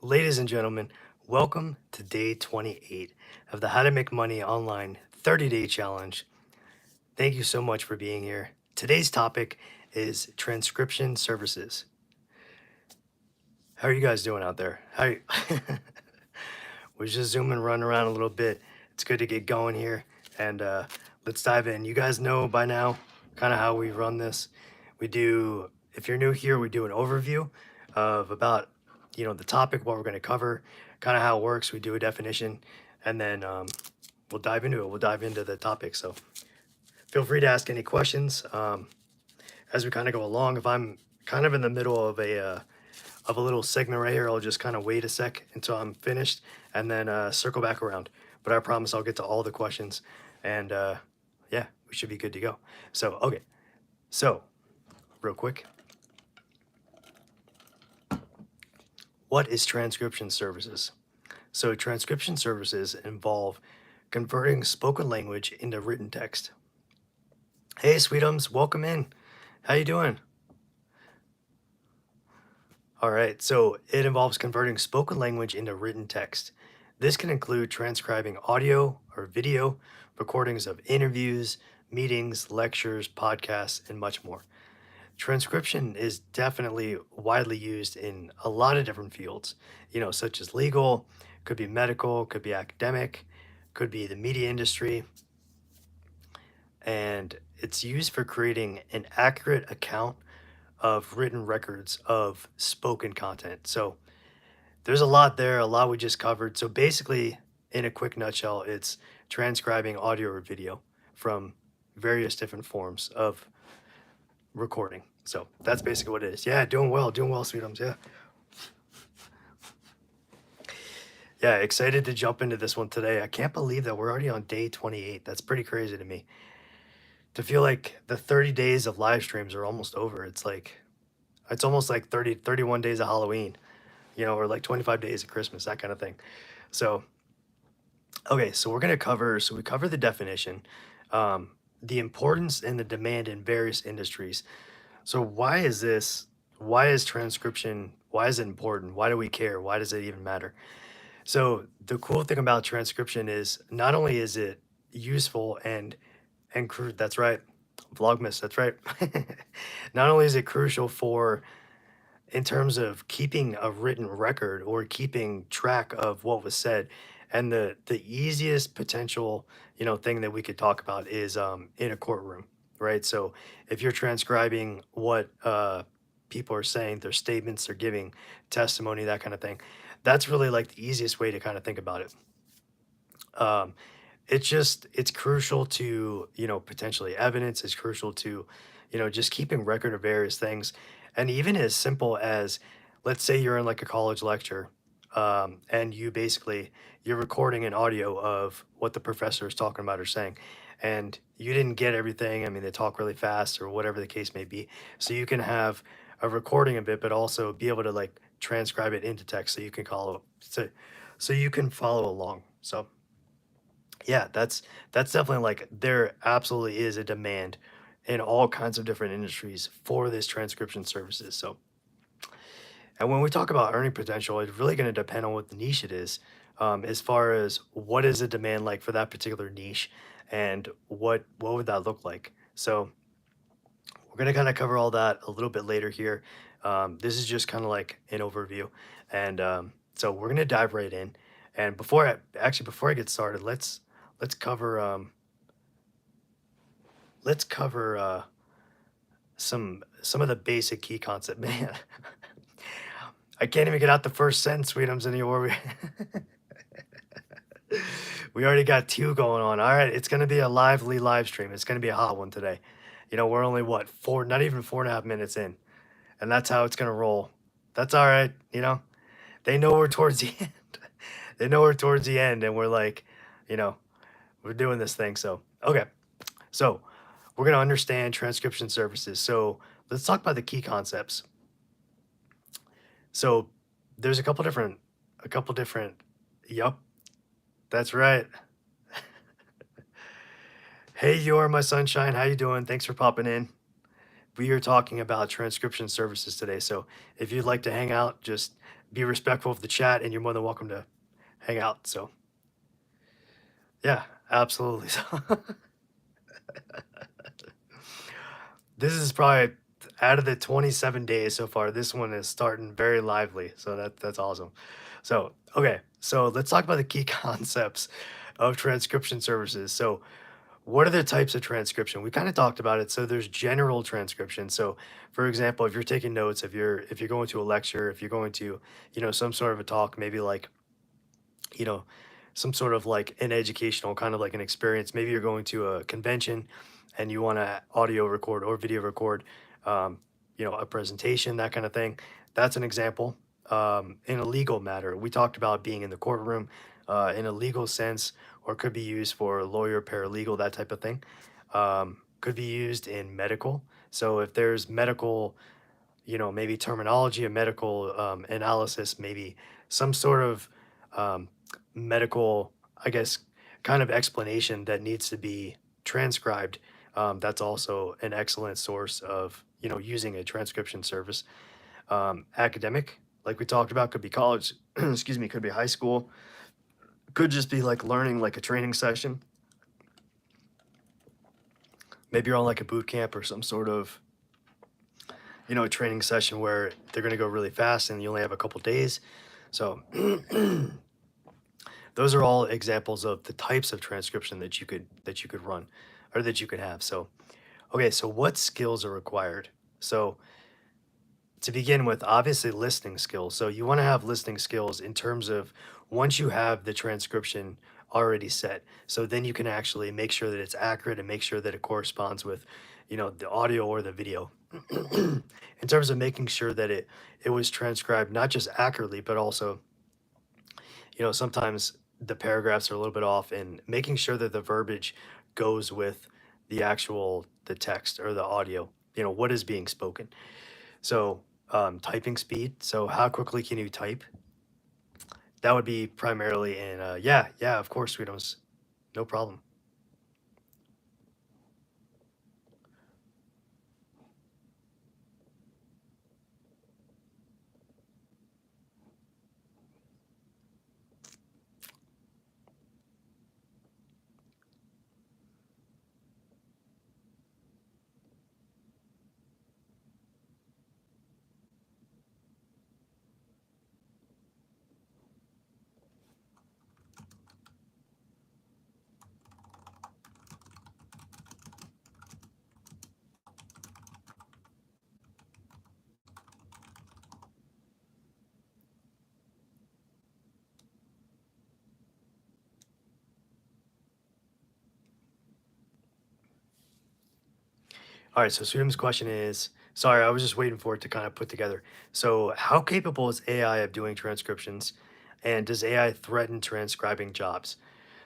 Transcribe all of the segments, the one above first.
Ladies and gentlemen, welcome to day 28 of the How to Make Money Online 30-day challenge. Thank you so much for being here. Today's topic is transcription services. How are you guys doing out there? We're just zooming, running around a little bit. It's good to get going here, and let's dive in. You guys know by now kind of how we run this. If you're new here, we do an overview of about the topic, what we're going to cover, kind of how it works. We do a definition, and then we'll dive into it. We'll dive into the topic. So feel free to ask any questions as we kind of go along. If I'm kind of in the middle of a little segment right here, I'll just kind of wait a sec until I'm finished and then circle back around. But I promise I'll get to all the questions, and yeah, we should be good to go. So, okay. So, real quick. What is transcription services? So transcription services involve converting spoken language into written text. Hey, sweetums, welcome in. How you doing? All right, so it involves converting spoken language into written text. This can include transcribing audio or video, recordings of interviews, meetings, lectures, podcasts, and much more. Transcription is definitely widely used in a lot of different fields, such as legal, could be medical, could be academic, could be the media industry. And it's used for creating an accurate account of written records of spoken content. So there's a lot there, a lot we just covered. So basically, in a quick nutshell, it's transcribing audio or video from various different forms of recording. So that's basically what it is. Yeah, doing well, sweetums. Yeah, excited to jump into this one today. I can't believe that we're already on day 28. That's pretty crazy to me. To feel like the 30 days of live streams are almost over. It's almost like 31 days of Halloween, or like 25 days of Christmas, that kind of thing. So, okay, so we cover the definition, the importance and the demand in various industries. So why is this? Why is transcription? Why is it important? Why do we care? Why does it even matter? So the cool thing about transcription is not only is it useful and that's right, Vlogmas, that's right. Not only is it crucial in terms of keeping a written record or keeping track of what was said, and the easiest potential thing that we could talk about is in a courtroom, right? So if you're transcribing what people are saying, their statements, they're giving testimony, that kind of thing, that's really like the easiest way to kind of think about it. It's crucial to potentially evidence. It's crucial to just keeping record of various things, and even as simple as, let's say you're in like a college lecture, and you're recording an audio of what the professor is talking about or saying, and you didn't get everything. I mean, they talk really fast or whatever the case may be, so you can have a recording of it, but also be able to like transcribe it into text so you can follow along. So yeah, that's definitely, like, there absolutely is a demand in all kinds of different industries for this transcription services. So, and when we talk about earning potential, it's really going to depend on what the niche it is, as far as what is the demand like for that particular niche, and what would that look like. So we're going to kind of cover all that a little bit later here. This is just kind of like an overview, and so we're going to dive right in. And before I get started, let's cover some of the basic key concept. Man, I can't even get out the first sentence, sweetums, anymore. We already got two going on. All right, it's gonna be a lively live stream. It's gonna be a hot one today. We're only what, not even 4.5 minutes in, and that's how it's gonna roll. That's all right. They know we're towards the end. They know we're towards the end, and we're like, we're doing this thing. So okay, so we're gonna understand transcription services. So let's talk about the key concepts. So there's a couple different. Yup, that's right. Hey, you are my sunshine. How you doing? Thanks for popping in. We are talking about transcription services today. So if you'd like to hang out, just be respectful of the chat, and you're more than welcome to hang out. So yeah, absolutely. So this is probably out of the 27 days so far. This one is starting very lively. So that's awesome. So okay, so let's talk about the key concepts of transcription services. So what are the types of transcription? We kind of talked about it. So there's general transcription. So for example, if you're taking notes, if you're going to a lecture, if you're going to, some sort of a talk, maybe like, you know, some sort of like an educational kind of like an experience. Maybe you're going to a convention and you want to audio record or video record, um, a presentation, that kind of thing. That's an example. In a legal matter, we talked about being in the courtroom in a legal sense, or could be used for lawyer, paralegal, that type of thing. Could be used in medical. So if there's medical, maybe terminology, a medical analysis, maybe some sort of um, medical, I guess, kind of explanation that needs to be transcribed. That's also an excellent source of, using a transcription service. Academic, like we talked about, could be college, excuse me, could be high school, could just be like learning, like a training session. Maybe you're on like a boot camp or some sort of, a training session where they're going to go really fast and you only have a couple days. So those are all examples of the types of transcription that you could run or that you could have. So okay, so what skills are required? So to begin with, obviously listening skills. So you want to have listening skills in terms of once you have the transcription already set. So then you can actually make sure that it's accurate and make sure that it corresponds with, the audio or the video. In terms of making sure that it was transcribed not just accurately, but also, sometimes the paragraphs are a little bit off, and making sure that the verbiage goes with the text or the audio, what is being spoken. So typing speed. So how quickly can you type? That would be primarily in yeah, of course, Sweetums. No problem. All right, so Sweetums' question is, sorry, I was just waiting for it to kind of put together. So how capable is AI of doing transcriptions, and does AI threaten transcribing jobs?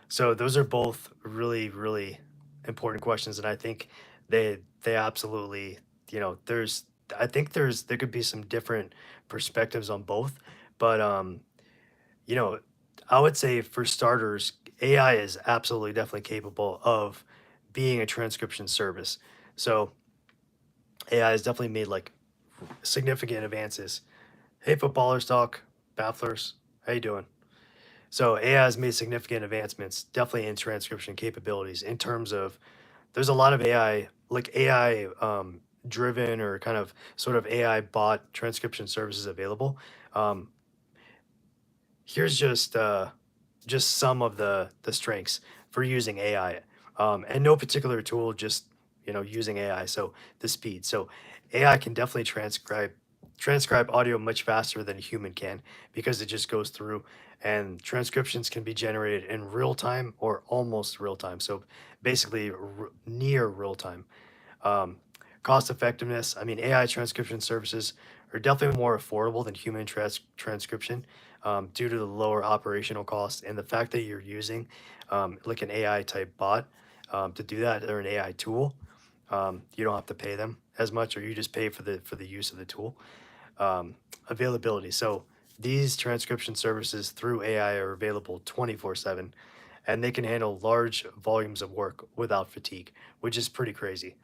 So those are both really, really important questions, and I think they absolutely, there's I think there could be some different perspectives on both, but you know, I would say for starters, AI is absolutely definitely capable of being a transcription service. So AI has definitely made like significant advances. Hey, footballers talk, bafflers, how you doing? So AI has made significant advancements, definitely in transcription capabilities. In terms of, there's a lot of AI, like AI driven or kind of sort of AI bot transcription services available. Um, Here's just some of the strengths for using AI, and no particular tool, just using AI. So the speed. So AI can definitely transcribe audio much faster than a human can because it just goes through, and transcriptions can be generated in real time or almost real time. So basically near real time. Um, Cost effectiveness. I mean, AI transcription services are definitely more affordable than human transcription due to the lower operational costs and the fact that you're using like an AI type bot to do that, or an AI tool. You don't have to pay them as much, or you just pay for the use of the tool. Availability. So these transcription services through AI are available 24/7, and they can handle large volumes of work without fatigue, which is pretty crazy.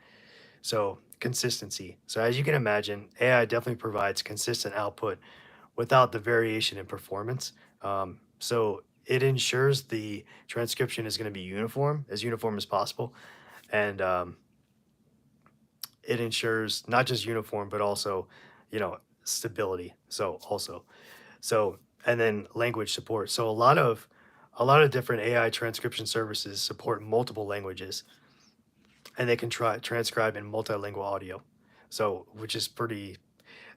So consistency. So as you can imagine, AI definitely provides consistent output without the variation in performance. So it ensures the transcription is going to be uniform as possible, and it ensures not just uniform but also, you know, stability. So and then language support. So a lot of different AI transcription services support multiple languages, and they can try transcribe in multilingual audio. So which is pretty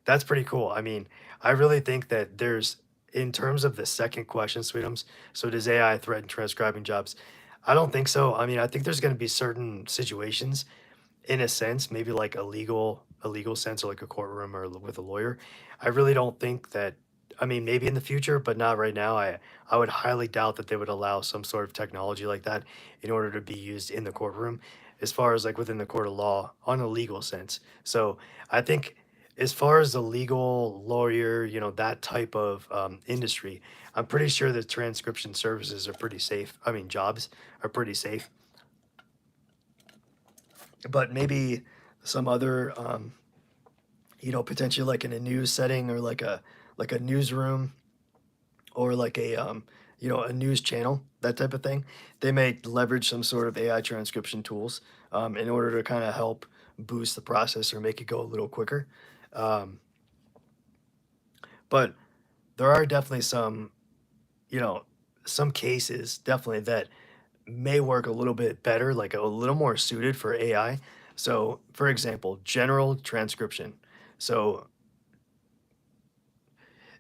that's pretty cool. I mean, I really think that there's, in terms of the second question, Sweetums, so does AI threaten transcribing jobs? I don't think so. I mean, I think there's going to be certain situations, in a sense, maybe like a legal sense, or like a courtroom or with a lawyer. I really don't think that. I mean, maybe in the future, but not right now. I would highly doubt that they would allow some sort of technology like that in order to be used in the courtroom, as far as like within the court of law on a legal sense. So I think, as far as the legal lawyer, that type of industry, I'm pretty sure that transcription services are pretty safe. I mean, jobs are pretty safe, but maybe some other, potentially like in a news setting, or like a newsroom, or like a news channel, that type of thing. They may leverage some sort of AI transcription tools in order to kind of help boost the process or make it go a little quicker. Um, but there are definitely you know, some cases definitely that may work a little bit better, like a little more suited for AI. So, for example, general transcription. So,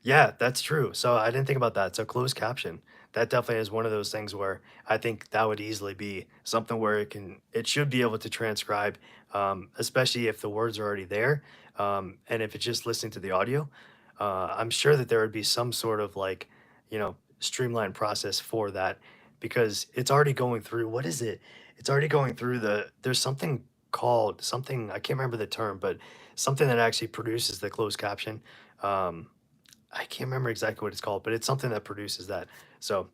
yeah, that's true. So I didn't think about that. So closed caption, that definitely is one of those things where I think that would easily be something where it should be able to transcribe, especially if the words are already there, and if it's just listening to the audio. I'm sure that there would be some sort of like, streamlined process for that, because it's already going through. What is it? It's already going through There's something called something, I can't remember the term, but something that actually produces the closed caption. Um, I can't remember exactly what it's called, but it's something that produces that. So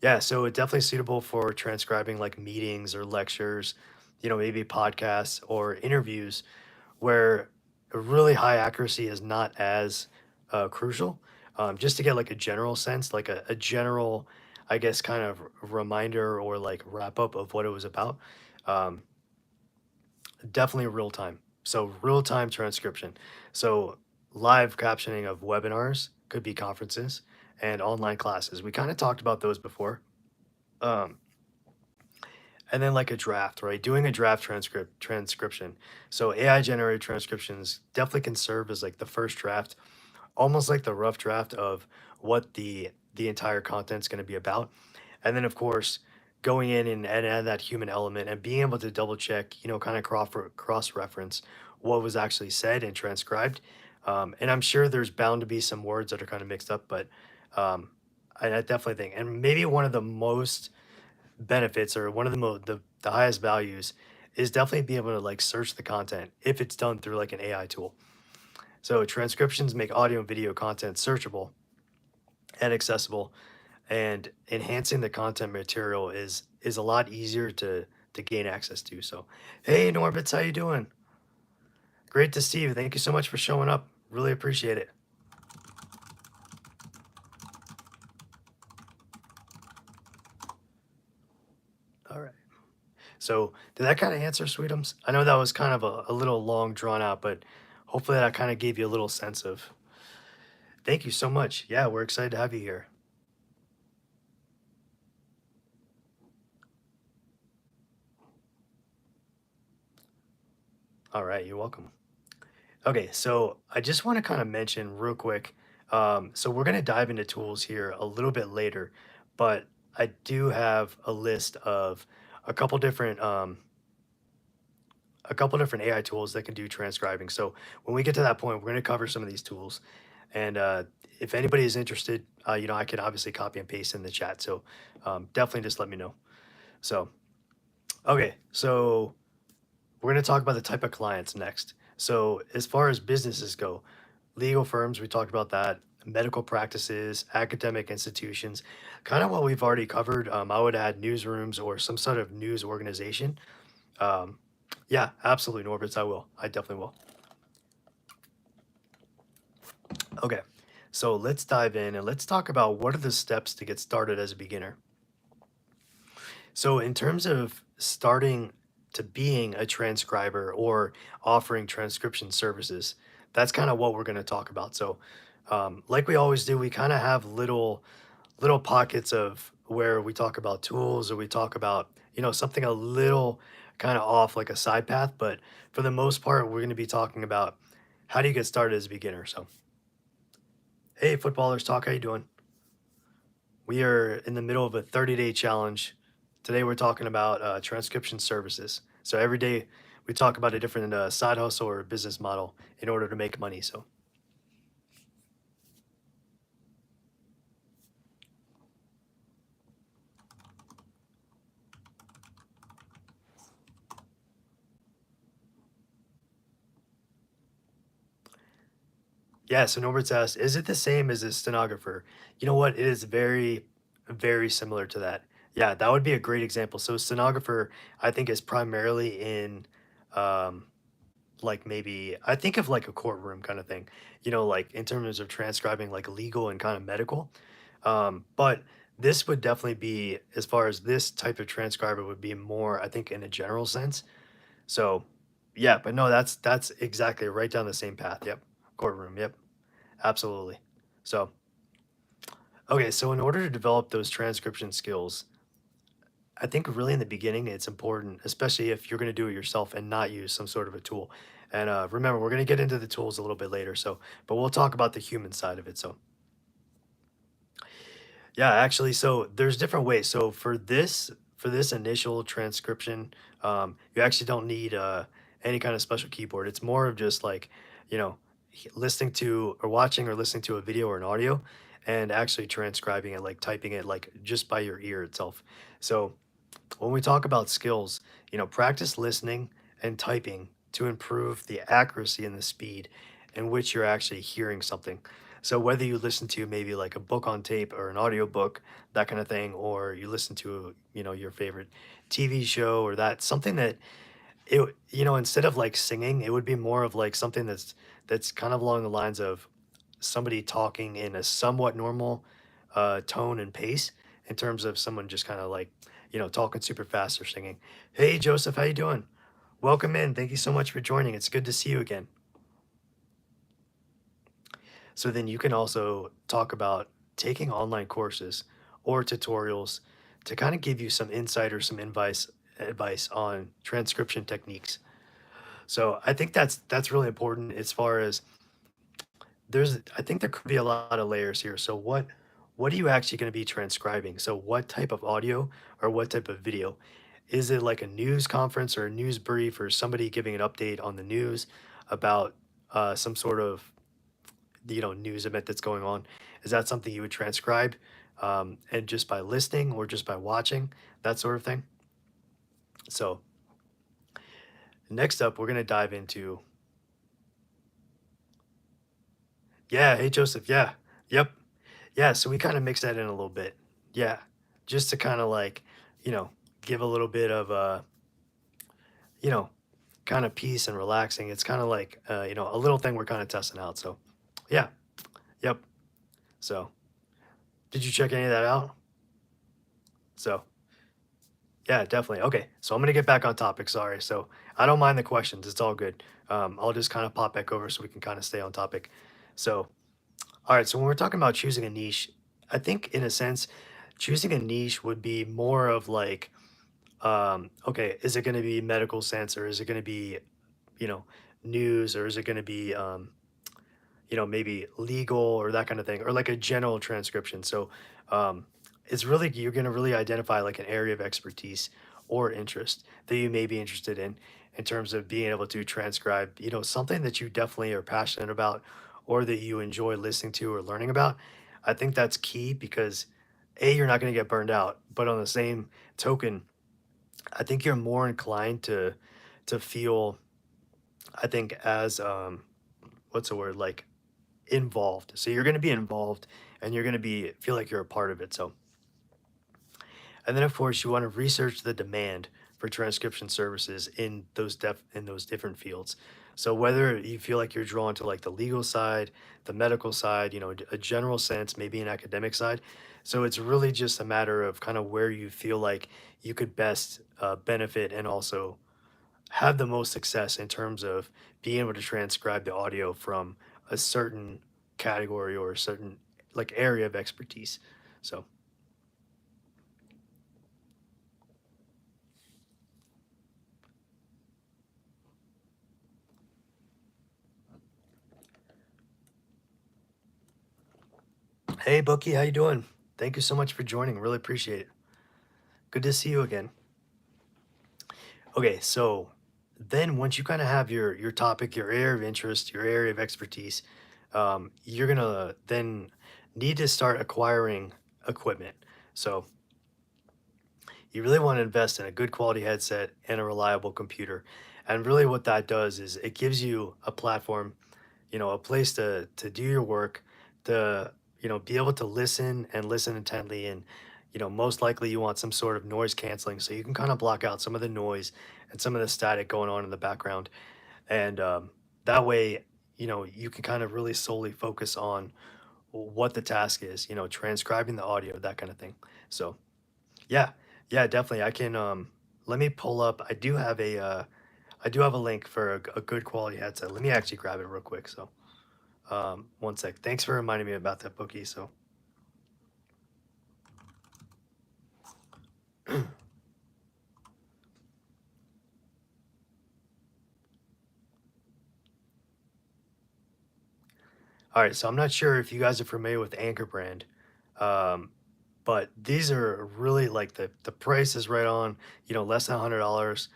yeah, so it's definitely suitable for transcribing like meetings or lectures, maybe podcasts or interviews, where a really high accuracy is not as crucial. Just to get like a general sense, like a general, I guess, kind of reminder or like wrap up of what it was about. Um, Definitely real time. So real time transcription. So live captioning of webinars, could be conferences and online classes. We kind of talked about those before. Um, and then like a draft, right? Doing a draft transcription. So AI generated transcriptions definitely can serve as like the first draft, almost like the rough draft of what the entire content's going to be about. And then of course, going in and add that human element and being able to double check, kind of cross reference what was actually said and transcribed. And I'm sure there's bound to be some words that are kind of mixed up, but um, I definitely think, and maybe one of the most benefits, or one of the highest values, is definitely being able to like search the content if it's done through like an AI tool. So transcriptions make audio and video content searchable and accessible, and enhancing the content material is a lot easier to gain access to. So, hey Norbits, how you doing? Great to see you. Thank you so much for showing up. Really appreciate it. All right. So, did that kind of answer, Sweetums? I know that was kind of a little long drawn out, but hopefully that kind of gave you a little sense of. Thank you so much. Yeah, we're excited to have you here. All right, you're welcome. Okay, so I just want to kind of mention real quick. So we're going to dive into tools here a little bit later, but I do have a list of a couple different AI tools that can do transcribing. So when we get to that point, we're going to cover some of these tools, and if anybody is interested, I can obviously copy and paste in the chat. So definitely just let me know. So okay, so we're going to talk about the type of clients next. So as far as businesses go, legal firms, we talked about that, medical practices, academic institutions, kind of what we've already covered. I would add newsrooms or some sort of news organization. Um, yeah, absolutely, Norbert. I will. I definitely will. Okay. So let's dive in and let's talk about what are the steps to get started as a beginner. So, in terms of starting to being a transcriber or offering transcription services, that's kind of what we're going to talk about. So, like we always do, we kind of have little pockets of where we talk about tools or we talk about something a little kind of off like a side path. But for the most part, we're going to be talking about how do you get started as a beginner. So, hey, footballers talk, how you doing? We are in the middle of a 30-day challenge. Today we're talking about transcription services. So every day we talk about a different side hustle or business model in order to make money. So yeah, so Norbert's asked, is it the same as a stenographer? You know what? It is very, very similar to that. Yeah, that would be a great example. So stenographer, I think, is primarily in um, like maybe I think of like a courtroom kind of thing, like in terms of transcribing like legal and kind of medical. But this would definitely be, as far as this type of transcriber would be more, I think, in a general sense. So yeah, but no, that's exactly right down the same path. Yep. Courtroom. Yep. Absolutely. So okay, so in order to develop those transcription skills, I think really in the beginning, it's important, especially if you're going to do it yourself and not use some sort of a tool. And remember, we're going to get into the tools a little bit later. So, but we'll talk about the human side of it. So, yeah, actually, so there's different ways. So for this initial transcription, you actually don't need any kind of special keyboard. It's more of just like, you know, listening to or watching or listening to a video or an audio, and actually transcribing it, like typing it, like just by your ear itself. So when we talk about skills, practice listening and typing to improve the accuracy and the speed in which you're actually hearing something. So whether you listen to maybe like a book on tape or an audio book, that kind of thing, or you listen to, your favorite TV show or that something that instead of like singing, it would be more of like something that's kind of along the lines of somebody talking in a somewhat normal tone and pace in terms of someone just kind of like talking super fast or singing. Hey Joseph, how you doing? Welcome in. Thank you so much for joining. It's good to see you again. So then you can also talk about taking online courses or tutorials to kind of give you some insight or some advice on transcription techniques. So I think that's really important as far as I think there could be a lot of layers here. So what are you actually going to be transcribing? So what type of audio or what type of video? Is it like a news conference or a news brief or somebody giving an update on the news about some sort of news event that's going on? Is that something you would transcribe and just by listening or just by watching, that sort of thing? So next up, we're going to dive into yeah. Hey Joseph, yeah, yep. Yeah, so we kinda mix that in a little bit. Yeah, just to kinda, like, you know, give a little bit of, you know, kinda peace and relaxing. It's kinda like, a little thing we're kinda testing out, so yeah, yep. So, did you check any of that out? So, yeah, definitely. Okay, so I'm gonna get back on topic, sorry. So, I don't mind the questions, it's all good. I'll just kinda pop back over so we can kinda stay on topic. So, alright, so when we're talking about choosing a niche, I think in a sense, choosing a niche would be more of like okay, is it going to be medical sense or is it going to be, you know, news or is it going to be, maybe legal or that kind of thing or like a general transcription? So um, it's really, you're going to really identify like an area of expertise or interest that you may be interested in terms of being able to transcribe, something that you definitely are passionate about or that you enjoy listening to or learning about. I think that's key because A, you're not going to get burned out, but on the same token, I think you're more inclined to feel, I think, as what's the word, like involved. So you're going to be involved and you're going to be feel like you're a part of it. So and then of course you want to research the demand for transcription services in those different fields. So whether you feel like you're drawn to like the legal side, the medical side, a general sense, maybe an academic side. So it's really just a matter of kind of where you feel like you could best benefit and also have the most success in terms of being able to transcribe the audio from a certain category or a certain like area of expertise. So, hey Bookie, how you doing? Thank you so much for joining. Really appreciate it. Good to see you again. Okay, so then once you kind of have your topic, your area of interest, your area of expertise, you're gonna then need to start acquiring equipment. So you really want to invest in a good quality headset and a reliable computer. And really what that does is it gives you a platform, a place to do your work, to, be able to listen and listen intently. And, most likely you want some sort of noise canceling so you can kind of block out some of the noise and some of the static going on in the background. And that way, you can kind of really solely focus on what the task is, transcribing the audio, that kind of thing. So, yeah, yeah, definitely. I can let me pull up. I do have a link for a good quality headset. Let me actually grab it real quick. So, one sec. Thanks for reminding me about that, Bookie. So, all right. So I'm not sure if you guys are familiar with Anchor brand, um, but these are really like the price is right on. Less than $100.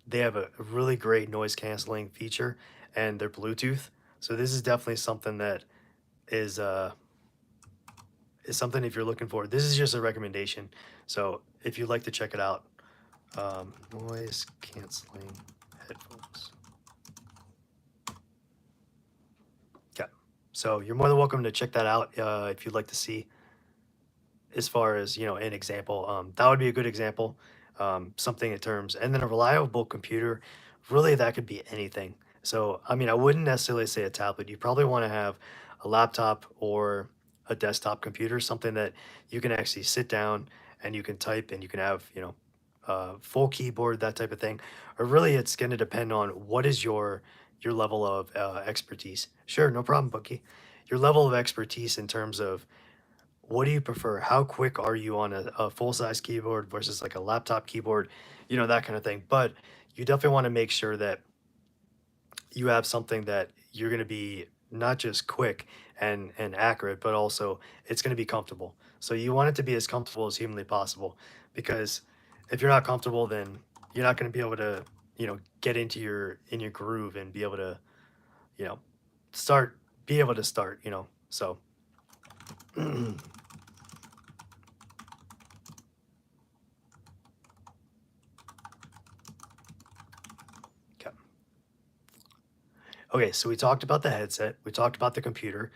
They have a really great noise canceling feature, and they're Bluetooth. So this is definitely something that is uh is something if you're looking for. This is just a recommendation. So if you'd like to check it out, noise canceling headphones. Yeah. So you're more than welcome to check that out if you'd like to see as far as an example. That would be a good example. Something in terms, and then a reliable computer. Really, that could be anything. So I mean, I wouldn't necessarily say a tablet. You probably want to have a laptop or a desktop computer, something that you can actually sit down and you can type and you can have full keyboard, that type of thing. Or really, it's going to depend on what is your level of expertise. Sure, no problem, Bookie. Your level of expertise in terms of what do you prefer? How quick are you on a full size keyboard versus like a laptop keyboard? That kind of thing. But you definitely want to make sure that you have something that you're going to be not just quick and accurate, but also it's going to be comfortable. So you want it to be as comfortable as humanly possible, because if you're not comfortable, then you're not going to be able to get into your groove and be able to you know start be able to start. So okay. Okay, so we talked about the headset, we talked about the computer.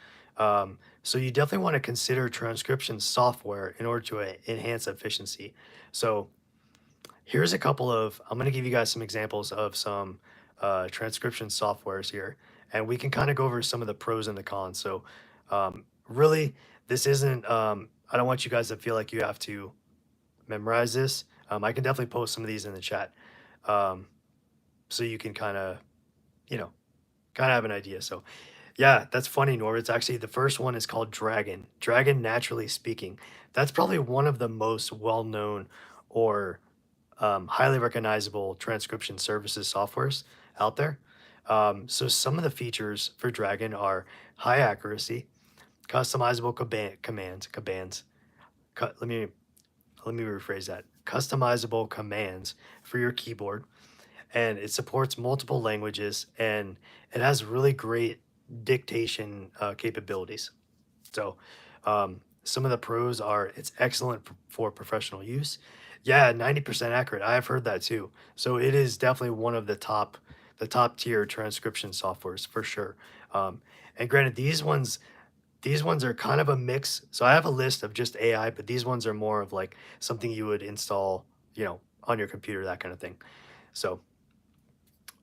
So you definitely want to consider transcription software in order to enhance efficiency. So here's a couple of, I'm going to give you guys some examples of some transcription softwares here, and we can kind of go over some of the pros and the cons. So really, this isn't, I don't want you guys to feel like you have to memorize this. I can definitely post some of these in the chat, um, so you can you know, kind of have an idea. So yeah, that's funny, Norv. It's actually the first one is called Dragon. Dragon Naturally Speaking. That's probably one of the most well-known or highly recognizable transcription services softwares out there. So some of the features for Dragon are high accuracy, customizable commands. Let me rephrase that. Customizable commands for your keyboard, and it supports multiple languages, and it has really great dictation capabilities. So, some of the pros are it's excellent for professional use. Yeah, 90% accurate. I have heard that too. So it is definitely one of the top tier transcription softwares for sure. And granted, these ones are kind of a mix. So I have a list of just AI, but these ones are more of like something you would install, on your computer, that kind of thing. So,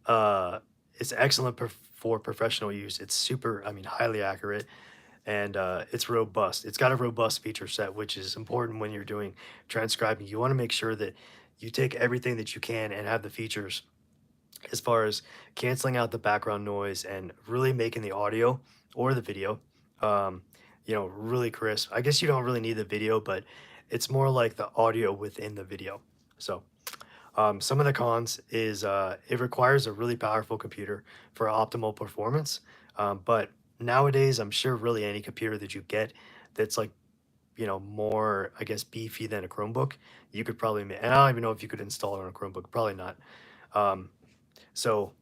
uh, it's excellent for professional use. It's super, I mean, highly accurate, and it's robust. It's got a robust feature set, which is important when you're doing transcribing. You want to make sure that you take everything that you can and have the features as far as canceling out the background noise and really making the audio or the video, um, really crisp. I guess you don't really need the video, but it's more like the audio within the video. So some of the cons is it requires a really powerful computer for optimal performance. But nowadays, I'm sure really any computer that you get that's like, more, I guess, beefy than a Chromebook, you could probably, and I don't even know if you could install it on a Chromebook, probably not. Um, so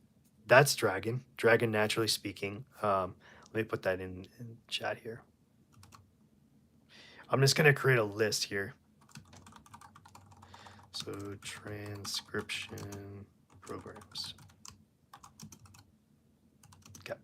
that's Dragon naturally speaking. Let me put that in chat here. I'm just going to create a list here. So transcription programs. Okay.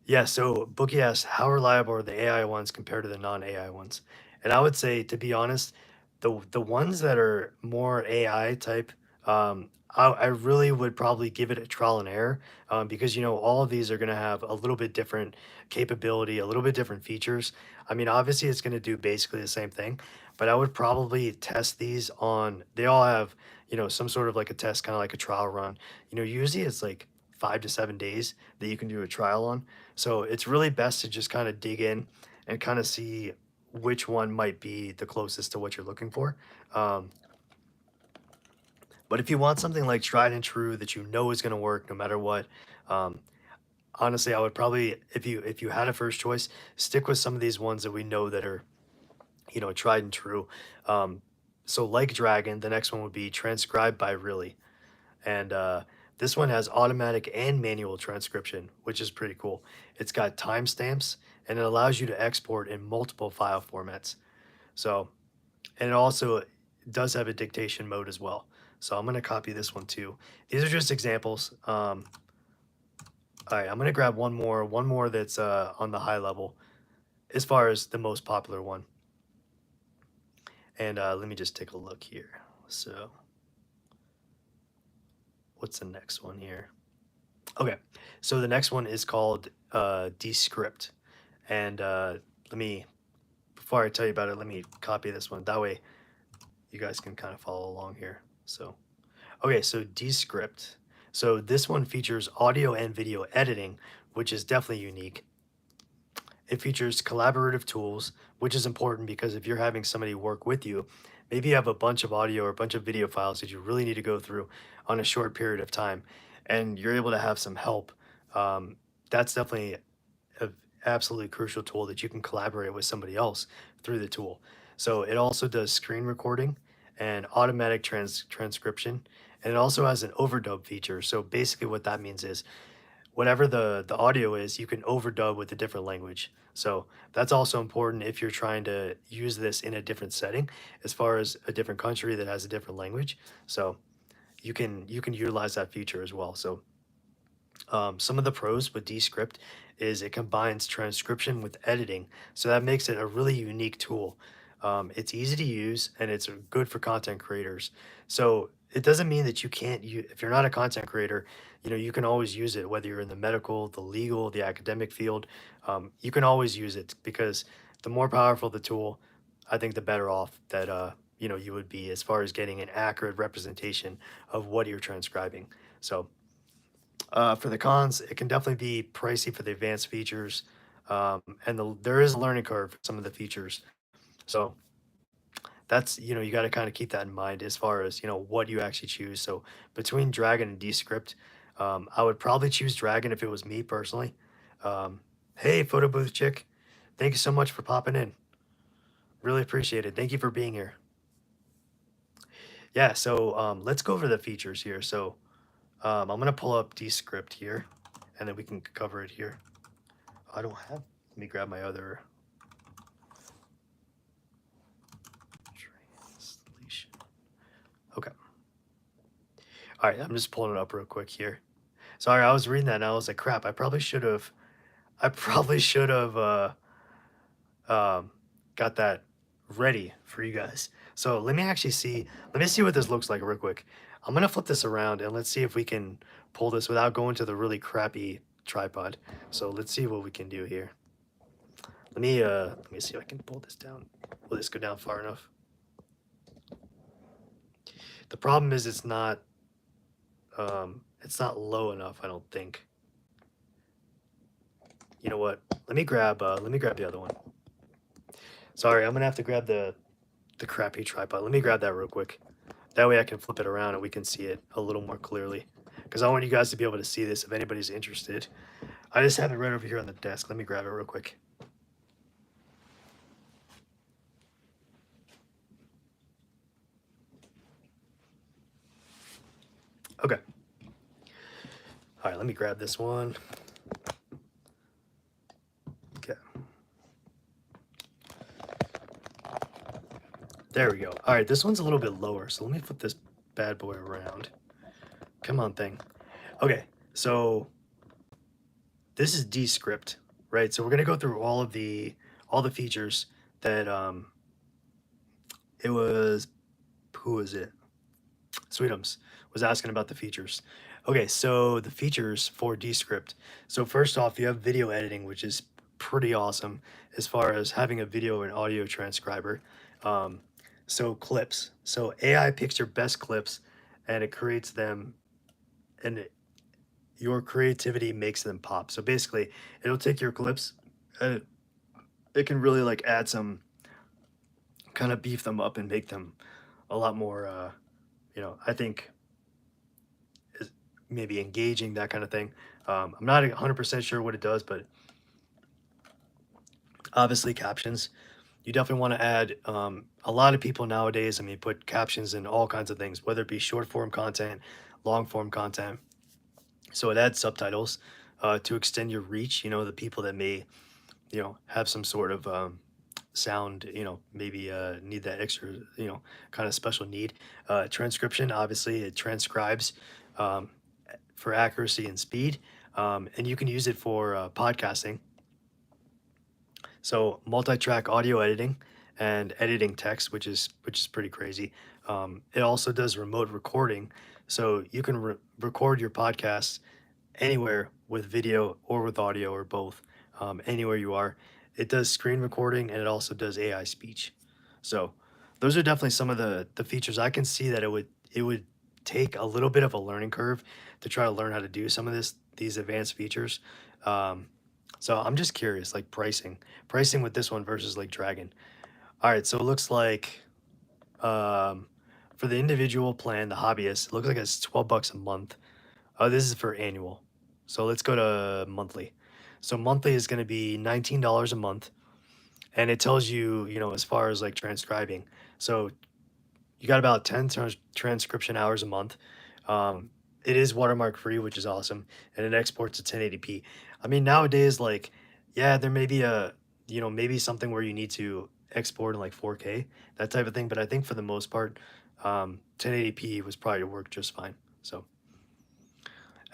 Yeah, so Bookie asks, how reliable are the AI ones compared to the non-AI ones? And I would say, to be honest, the ones that are more AI type, I really would probably give it a trial and error, because all of these are going to have a little bit different capability, a little bit different features. I mean, obviously, it's going to do basically the same thing, but I would probably test these on. They all have some sort of like a test, kind of like a trial run. Usually it's like 5 to 7 days that you can do a trial on. So it's really best to just kind of dig in and kind of see which one might be the closest to what you're looking for. Um, but if you want something like tried and true that you know is going to work no matter what, um, honestly, I would probably, if you had a first choice, stick with some of these ones that we know that are tried and true. Um, so like Dragon, the next one would be transcribed by Really, and this one has automatic and manual transcription, which is pretty cool. It's got timestamps and it allows you to export in multiple file formats. So, and it also does have a dictation mode as well. So I'm going to copy this one too. These are just examples. All right, I'm going to grab one more that's on the high level as far as the most popular one. And let me just take a look here. So what's the next one here? Okay, so the next one is called Descript. And before I tell you about it, let me copy this one. That way you guys can kind of follow along here. So, okay, so Descript. So this one features audio and video editing, which is definitely unique. It features collaborative tools, which is important because if you're having somebody work with you, maybe you have a bunch of audio or a bunch of video files that you really need to go through on a short period of time, and you're able to have some help. That's definitely an absolutely crucial tool that you can collaborate with somebody else through the tool. So it also does screen recording and automatic transcription, and it also has an overdub feature. So basically, what that means is whatever the audio is, you can overdub with a different language. So that's also important if you're trying to use this in a different setting, as far as a different country that has a different language. So you can utilize that feature as well. So some of the pros with Descript is it combines transcription with editing, so that makes it a really unique tool. It's easy to use and it's good for content creators. So it doesn't mean that you can't use, if you're not a content creator, you can always use it, whether you're in the medical, the legal, the academic field. You can always use it because the more powerful the tool, I think the better off that you would be as far as getting an accurate representation of what you're transcribing. So for the cons, it can definitely be pricey for the advanced features, and there is a learning curve for some of the features. So that's you got to kind of keep that in mind as far as what you actually choose. So between Dragon and Descript, I would probably choose Dragon if it was me personally. Hey, photo booth chick, thank you so much for popping in. Really appreciate it. Thank you for being here. Yeah, so let's go over the features here. So I'm gonna pull up Descript here, and then we can cover it here. I don't have. Let me grab my other translation. Okay. All right, I'm just pulling it up real quick here. Sorry, I was reading that and I was like, crap. I probably should have. I probably should have got that ready for you guys. So let me see what this looks like real quick. I'm gonna flip this around and let's see if we can pull this without going to the really crappy tripod. So let's see what we can do here. Let me see if I can pull this down. Will this go down far enough? The problem is it's not low enough, I don't think. You know what? Let me grab the other one. Sorry, I'm gonna have to grab the crappy tripod. Let me grab that real quick. That way I can flip it around and we can see it a little more clearly. Because I want you guys to be able to see this if anybody's interested. I just have it right over here on the desk. Let me grab it real quick. Okay. All right, let me grab this one. Okay. There we go. All right, this one's a little bit lower, so let me flip this bad boy around. Come on, thing. Okay, so this is Descript, right? So we're gonna go through all the features that it was, who was it? Sweetums was asking about the features. Okay, so the features for Descript. So first off, you have video editing, which is pretty awesome as far as having a video and audio transcriber. So clips. So AI picks your best clips and it creates them, and your creativity makes them pop. So basically, it'll take your clips and it can really like add some, kind of beef them up and make them a lot more I think is maybe engaging, that kind of thing. I'm not 100% sure what it does, but obviously captions. You definitely want to add. A lot of people nowadays, I mean, put captions in all kinds of things, whether it be short form content, long form content. So it adds subtitles to extend your reach. The people that may, have some sort of sound, maybe need that extra, kind of special need. Transcription, obviously, it transcribes um, for accuracy and speed, and you can use it for podcasting. So multi-track audio editing and editing text, which is pretty crazy. It also does remote recording, so you can record your podcasts anywhere with video or with audio or both, anywhere you are. It does screen recording and it also does AI speech. So those are definitely some of the features. I can see that it would take a little bit of a learning curve to try to learn how to do some of these advanced features. Um, so I'm just curious, like pricing with this one versus like Dragon. All right, so it looks like um, for the individual plan, the hobbyist, it looks like it's $12 a month. Oh, this is for annual. So let's go to monthly. So monthly is going to be $19 a month, and it tells you, as far as like transcribing. So you got about 10 transcription hours a month. Um, it is watermark free, which is awesome, and it exports to 1080p. I mean, nowadays, like, yeah, there may be maybe something where you need to export in like 4K, that type of thing. But I think for the most part, 1080p was probably work just fine. So.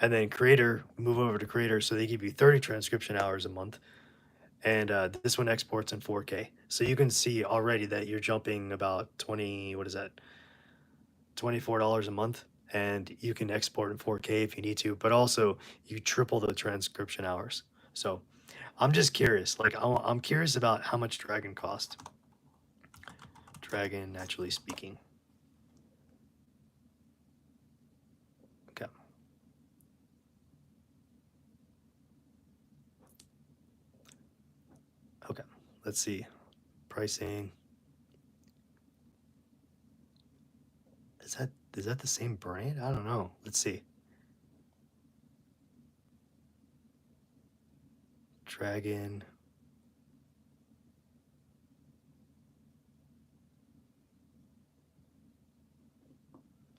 And then Creator, move over to Creator, so they give you 30 transcription hours a month, and this one exports in 4K. So you can see already that you're jumping about 20, what is that, $24 a month, and you can export in 4K if you need to, but also you triple the transcription hours. So I'm just curious, like I'm curious about how much Dragon cost. Dragon, naturally speaking. Okay. Okay. Let's see. Pricing. Is that the same brand? I don't know. Let's see. Dragon.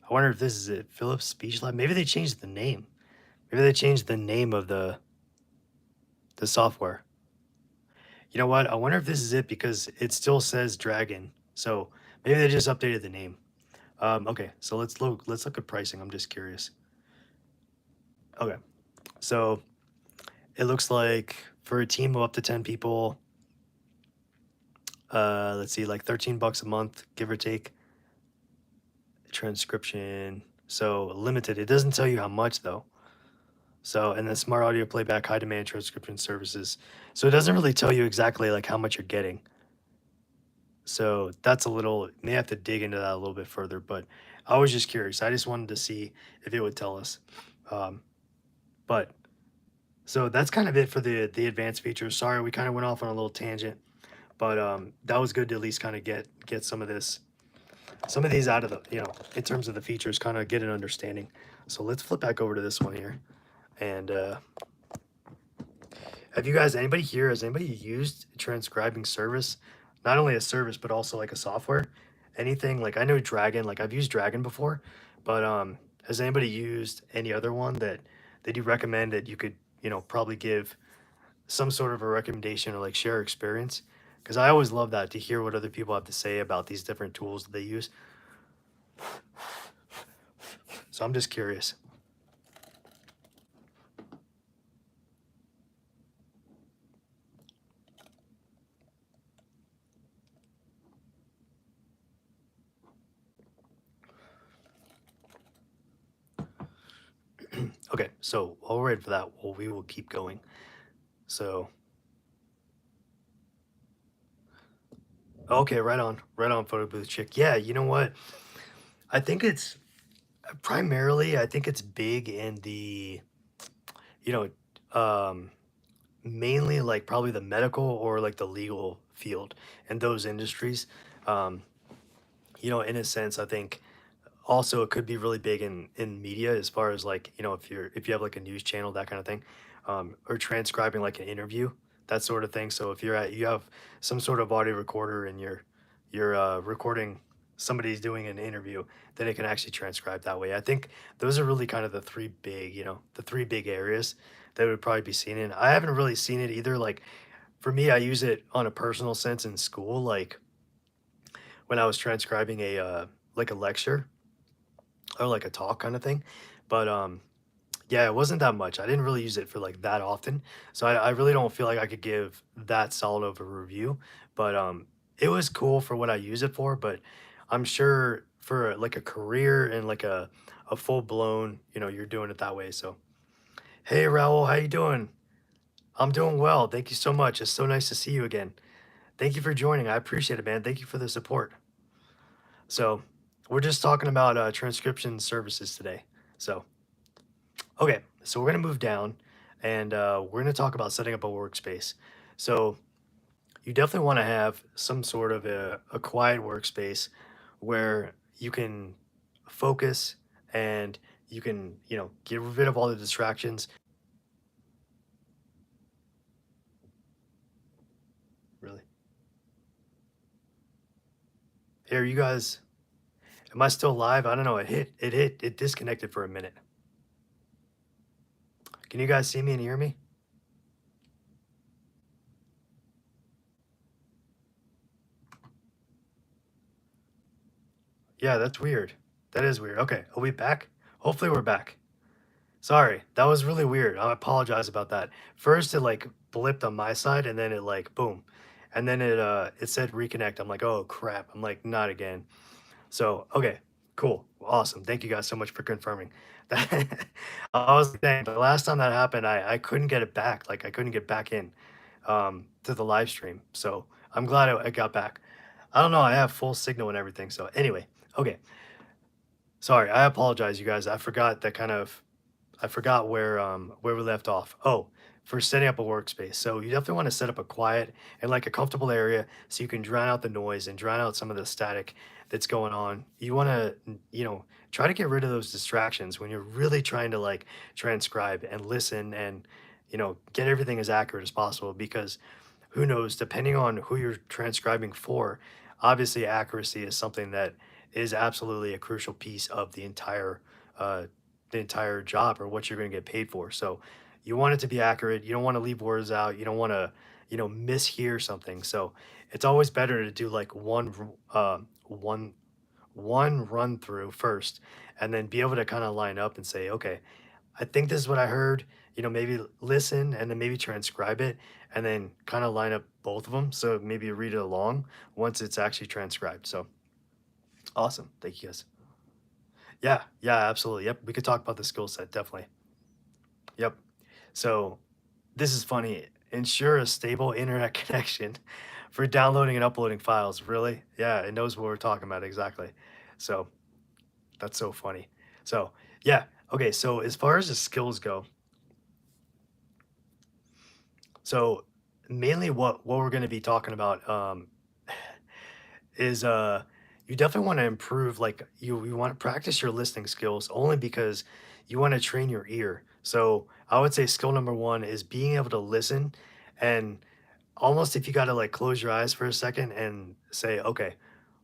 I wonder if this is it. Philips Speech Lab. Maybe they changed the name. Maybe they changed the name of the software. You know what? I wonder if this is it because it still says Dragon. So maybe they just updated the name. Okay, so let's look at pricing. I'm just curious. Okay, so it looks like for a team of up to 10 people, let's see, like 13 bucks a month, give or take. Transcription. So limited. It doesn't tell you how much though. So, and then smart audio playback, high demand transcription services. So it doesn't really tell you exactly like how much you're getting. So that's a little, may have to dig into that a little bit further, but I was just curious. I just wanted to see if it would tell us. Um, but so that's kind of it for the advanced features. Sorry, we kind of went off on a little tangent, but that was good to at least kind of get some of these out of the, in terms of the features, kind of get an understanding. So let's flip back over to this one here. And have you guys, anybody here, has anybody used transcribing service? Not only a service, but also like a software? Anything like, I know Dragon, like I've used Dragon before, but has anybody used any other one that you recommend that you could, probably give some sort of a recommendation or like share experience? Because I always love that to hear what other people have to say about these different tools that they use. So I'm just curious. Okay, so while we're waiting for that, we will keep going. So, okay, right on, photo booth chick. Yeah, you know what? I think it's primarily, I think it's big in the, you know, mainly like probably the medical or like the legal field and those industries. Um, in a sense, I think also it could be really big in media as far as like, if you have like a news channel, that kind of thing, or transcribing like an interview, that sort of thing. So if you have some sort of audio recorder and you're recording somebody's doing an interview, then it can actually transcribe that way. I think those are really kind of the three big areas that would probably be seen in. I haven't really seen it either. Like for me, I use it on a personal sense in school, like when I was transcribing a like a lecture or like a talk kind of thing. But yeah, it wasn't that much. I didn't really use it for like that often. So I really don't feel like I could give that solid of a review. But it was cool for what I use it for. But I'm sure for like a career and like a full blown, you're doing it that way. So hey Raul, how you doing? I'm doing well. Thank you so much. It's so nice to see you again. Thank you for joining. I appreciate it, man. Thank you for the support. So we're just talking about transcription services today. So okay, so we're gonna move down, and we're gonna talk about setting up a workspace. So you definitely want to have some sort of a quiet workspace where you can focus and you can, get rid of all the distractions. Really, here, you guys, am I still live? I don't know. It disconnected for a minute. Can you guys see me and hear me? Yeah, that's weird. That is weird. Okay, are we back? Hopefully we're back. Sorry, that was really weird. I apologize about that. First, it like blipped on my side, and then it like boom, and then it said reconnect. I'm like, oh crap. I'm like, not again. So okay, cool, awesome. Thank you guys so much for confirming. That I was saying the last time that happened, I couldn't get it back. Like I couldn't get back in to the live stream. So I'm glad I got back. I don't know. I have full signal and everything. So anyway, okay. Sorry, I apologize, you guys. I forgot where we left off. Oh, for setting up a workspace. So you definitely want to set up a quiet and like a comfortable area so you can drown out the noise and drown out some of the static that's going on. You want to, try to get rid of those distractions when you're really trying to like transcribe and listen and, get everything as accurate as possible because who knows, depending on who you're transcribing for, obviously accuracy is something that is absolutely a crucial piece of uh, the entire job or what you're going to get paid for. So you want it to be accurate. You don't want to leave words out. You don't want to, mishear something. So it's always better to do like one run through first, and then be able to kind of line up and say, okay, I think this is what I heard. Maybe listen and then maybe transcribe it and then kind of line up both of them. So maybe read it along once it's actually transcribed. So awesome. Thank you guys. Yeah, yeah, absolutely. Yep. We could talk about the skill set, definitely. Yep. So this is funny. Ensure a stable internet connection for downloading and uploading files. Really? Yeah, it knows what we're talking about exactly. So that's so funny. So yeah. Okay. So as far as the skills go, so mainly what we're going to be talking about is you definitely want to improve, like you want to practice your listening skills only because you want to train your ear. So I would say skill number one is being able to listen, and almost if you got to like close your eyes for a second and say, okay,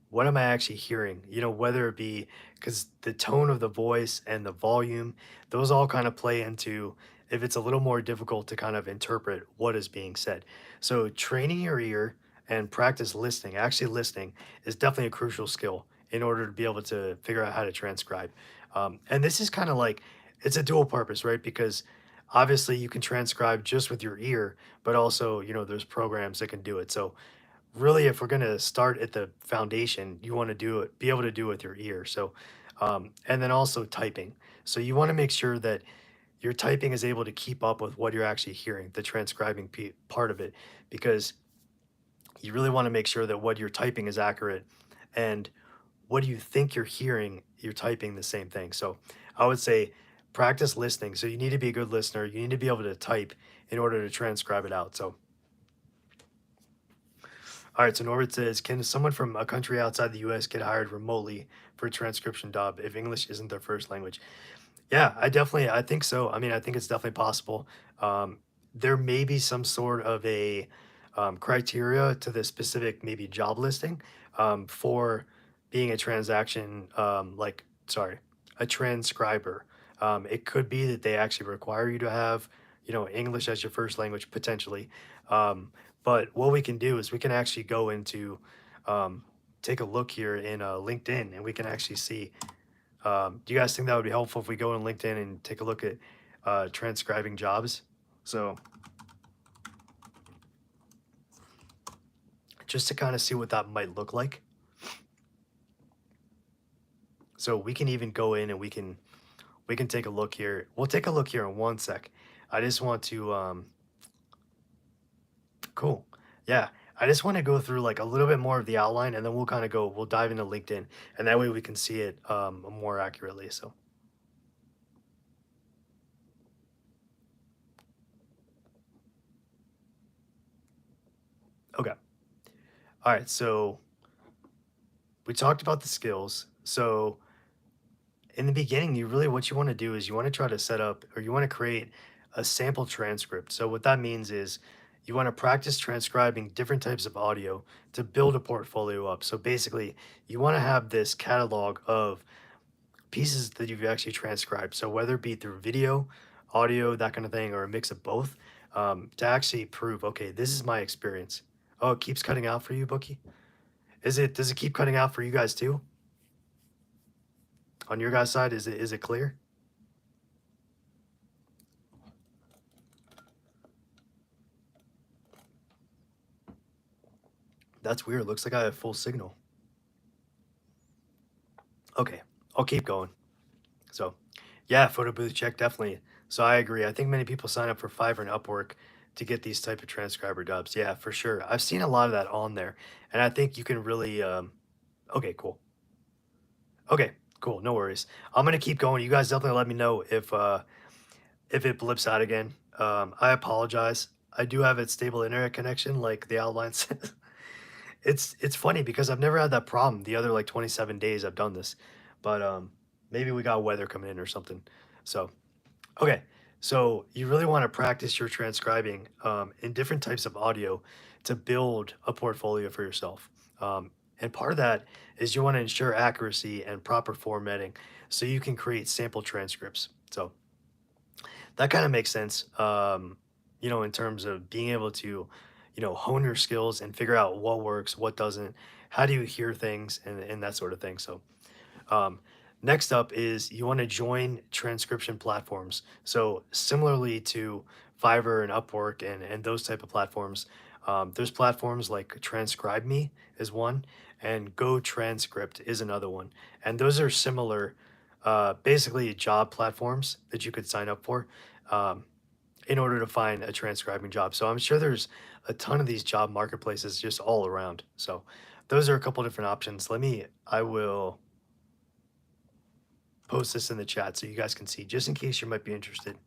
what am I actually hearing? Whether it be because the tone of the voice and the volume, those all kind of play into if it's a little more difficult to kind of interpret what is being said. So, training your ear and practice listening, actually listening, is definitely a crucial skill in order to be able to figure out how to transcribe. And this is kind of like it's a dual purpose, right? Because obviously you can transcribe just with your ear, but also, there's programs that can do it. So, really, if we're going to start at the foundation, you want to be able to do it with your ear. So and then also typing, so you want to make sure that your typing is able to keep up with what you're actually hearing, the transcribing part of it, because you really want to make sure that what you're typing is accurate, and what do you think you're hearing, you're typing the same thing. So I would say practice listening. So you need to be a good listener, you need to be able to type in order to transcribe it out. So all right, so Norbert says, can someone from a country outside the US get hired remotely for a transcription job if English isn't their first language? Yeah, I think so. I mean, I think it's definitely possible. There may be some sort of a criteria to the specific maybe job listing for being a a transcriber. It could be that they actually require you to have, English as your first language potentially. But what we can do is we can actually go into um, take a look here in LinkedIn, and we can actually see, do you guys think that would be helpful if we go on LinkedIn and take a look at transcribing jobs? So just to kind of see what that might look like. So we can even go in and we can take a look here. We'll take a look here in one sec. I just want to cool. Yeah. I just want to go through like a little bit more of the outline, and then we'll dive into LinkedIn, and that way we can see it more accurately. So okay. All right. So we talked about the skills. So in the beginning, what you want to do is you want to try to set up, or you want to create a sample transcript. So what that means is you want to practice transcribing different types of audio to build a portfolio up. So basically, you want to have this catalog of pieces that you've actually transcribed. So whether it be through video, audio, that kind of thing, or a mix of both, to actually prove, okay, this is my experience. Oh, it keeps cutting out for you, Bookie? Does it keep cutting out for you guys too? On your guys' side, is it clear? That's weird. Looks like I have full signal. Okay, I'll keep going. So, yeah, photo booth check, definitely. So I agree. I think many people sign up for Fiverr and Upwork to get these type of transcriber dubs. Yeah, for sure. I've seen a lot of that on there, and I think you can really. Okay, cool. Okay, cool. No worries. I'm gonna keep going. You guys definitely let me know if it blips out again. I apologize. I do have a stable internet connection, like the outline says. It's funny because I've never had that problem the other like 27 days I've done this. But maybe we got weather coming in or something. So, okay. So, you really want to practice your transcribing in different types of audio to build a portfolio for yourself. And part of that is you want to ensure accuracy and proper formatting so you can create sample transcripts. So, that kind of makes sense, in terms of being able to, hone your skills and figure out what works, what doesn't, how do you hear things, and that sort of thing. So, um, Next up is you want to join transcription platforms. So similarly to Fiverr and Upwork and those type of platforms, there's platforms like Transcribe Me is one, and Go Transcript is another one. And those are similar, basically job platforms that you could sign up for um, in order to find a transcribing job. So I'm sure there's a ton of these job marketplaces just all around. So those are a couple different options. I will post this in the chat so you guys can see, just in case you might be interested.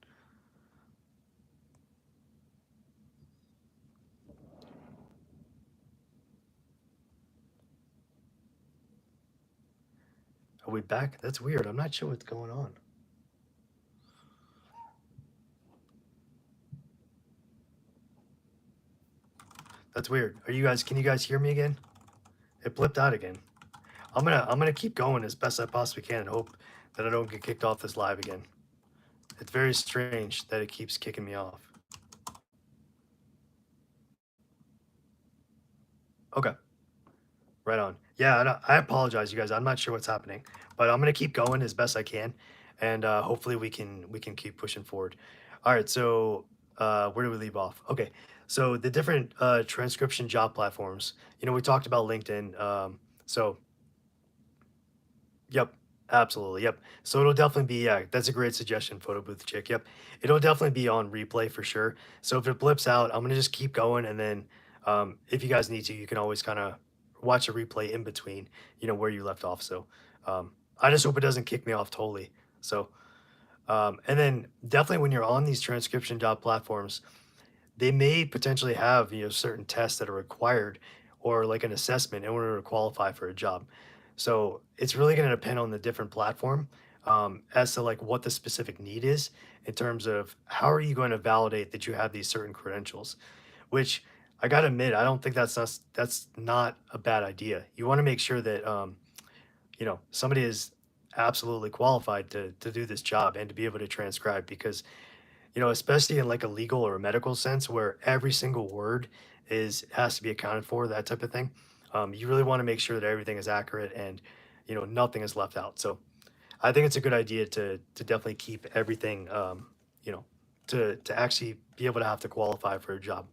Are we back? That's weird. I'm not sure what's going on. That's weird. Can you guys hear me again? It blipped out again. I'm gonna keep going as best I possibly can and hope that I don't get kicked off this live again. It's very strange that it keeps kicking me off. Okay, right on. Yeah, I apologize, you guys. I'm not sure what's happening, but I'm gonna keep going as best I can, and hopefully we can keep pushing forward. All right, so where do we leave off? Okay, so the different transcription job platforms. We talked about LinkedIn. So Yep, absolutely. Yep. So it'll definitely be, yeah, that's a great suggestion, photo booth chick. Yep. It'll definitely be on replay for sure. So if it blips out, I'm gonna just keep going, and then if you guys need to, you can always kind of watch a replay in between, where you left off. So I just hope it doesn't kick me off totally. So and then definitely when you're on these transcription job platforms, they may potentially have certain tests that are required or like an assessment in order to qualify for a job. So it's really going to depend on the different platform as to like what the specific need is in terms of how are you going to validate that you have these certain credentials, which I got to admit, I don't think that's not a bad idea. You want to make sure that somebody is absolutely qualified to do this job and to be able to transcribe, because especially in like a legal or a medical sense where every single word is has to be accounted for, that type of thing. You really want to make sure that everything is accurate and nothing is left out. So I think it's a good idea to definitely keep everything you know to actually be able to have to qualify for a job.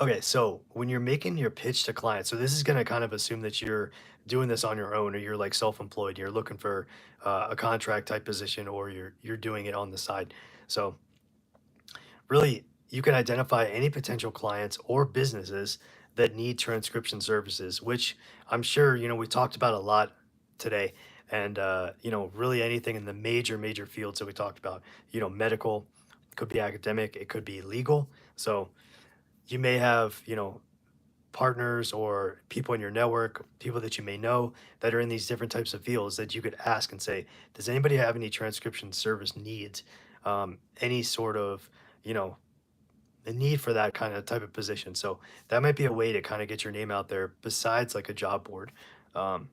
Okay, so when you're making your pitch to clients, so this is going to kind of assume that you're doing this on your own or you're like self-employed, you're looking for a contract type position, or you're doing it on the side. So really, you can identify any potential clients or businesses that need transcription services, which I'm sure, we talked about a lot today. And, really anything in the major fields that we talked about, medical, could be academic, it could be legal. So you may have, partners or people in your network, people that you may know that are in these different types of fields that you could ask and say, does anybody have any transcription service needs? Any sort of, you know, a need for that kind of type of position. So that might be a way to kind of get your name out there besides like a job board. Um,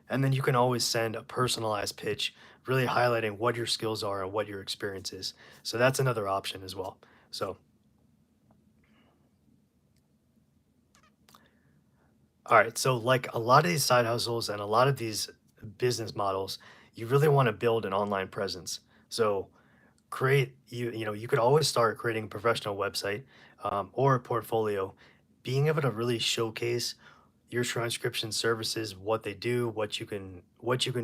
and then you can always send a personalized pitch, really highlighting what your skills are and what your experience is. So that's another option as well. So, all right. So, like a lot of these side hustles and a lot of these business models, you really want to build an online presence. So, you could always start creating a professional website or a portfolio, being able to really showcase your transcription services, what they do, what you can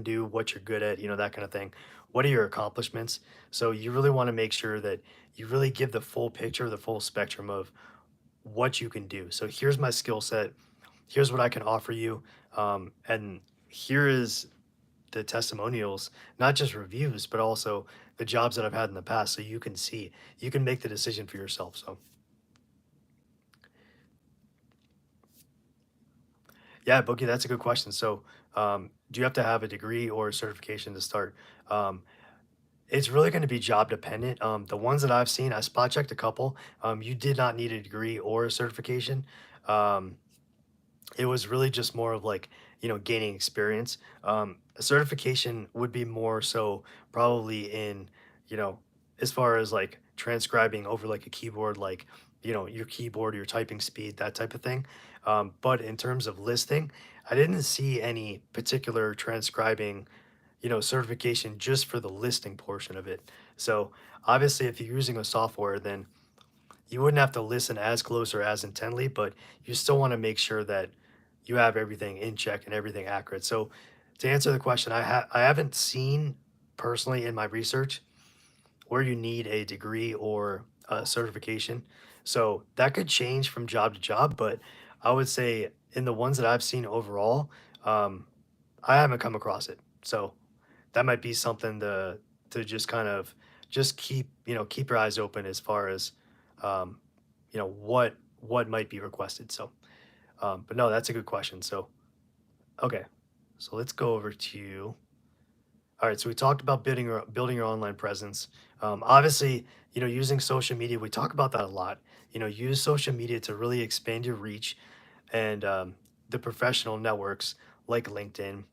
do, what you're good at, that kind of thing. What are your accomplishments? So you really want to make sure that you really give the full picture, the full spectrum of what you can do. So here's my skill set. Here's what I can offer you. And here is the testimonials, not just reviews, but also the jobs that I've had in the past. So you can make the decision for yourself. So yeah, Bookie, that's a good question. So do you have to have a degree or a certification to start? Um, it's really going to be job dependent. The ones that I've seen, I spot checked a couple. You did not need a degree or a certification. Um, it was really just more of like, gaining experience. A certification would be more so probably in, you know, as far as like transcribing over like a keyboard, like, your keyboard, your typing speed, that type of thing. But in terms of listing, I didn't see any particular transcribing, certification just for the listing portion of it. So obviously, if you're using a software, then you wouldn't have to listen as close or as intently, but you still want to make sure that you have everything in check and everything accurate. So to answer the question, I haven't seen personally in my research where you need a degree or a certification. So that could change from job to job, but I would say in the ones that I've seen overall, um, I haven't come across it. So that might be something to just kind of just keep your eyes open as far as um, what might be requested. So, but no, that's a good question. So okay, so let's go over to all right. So we talked about building your online presence. Obviously, using social media. We talk about that a lot. Use social media to really expand your reach and the professional networks like LinkedIn.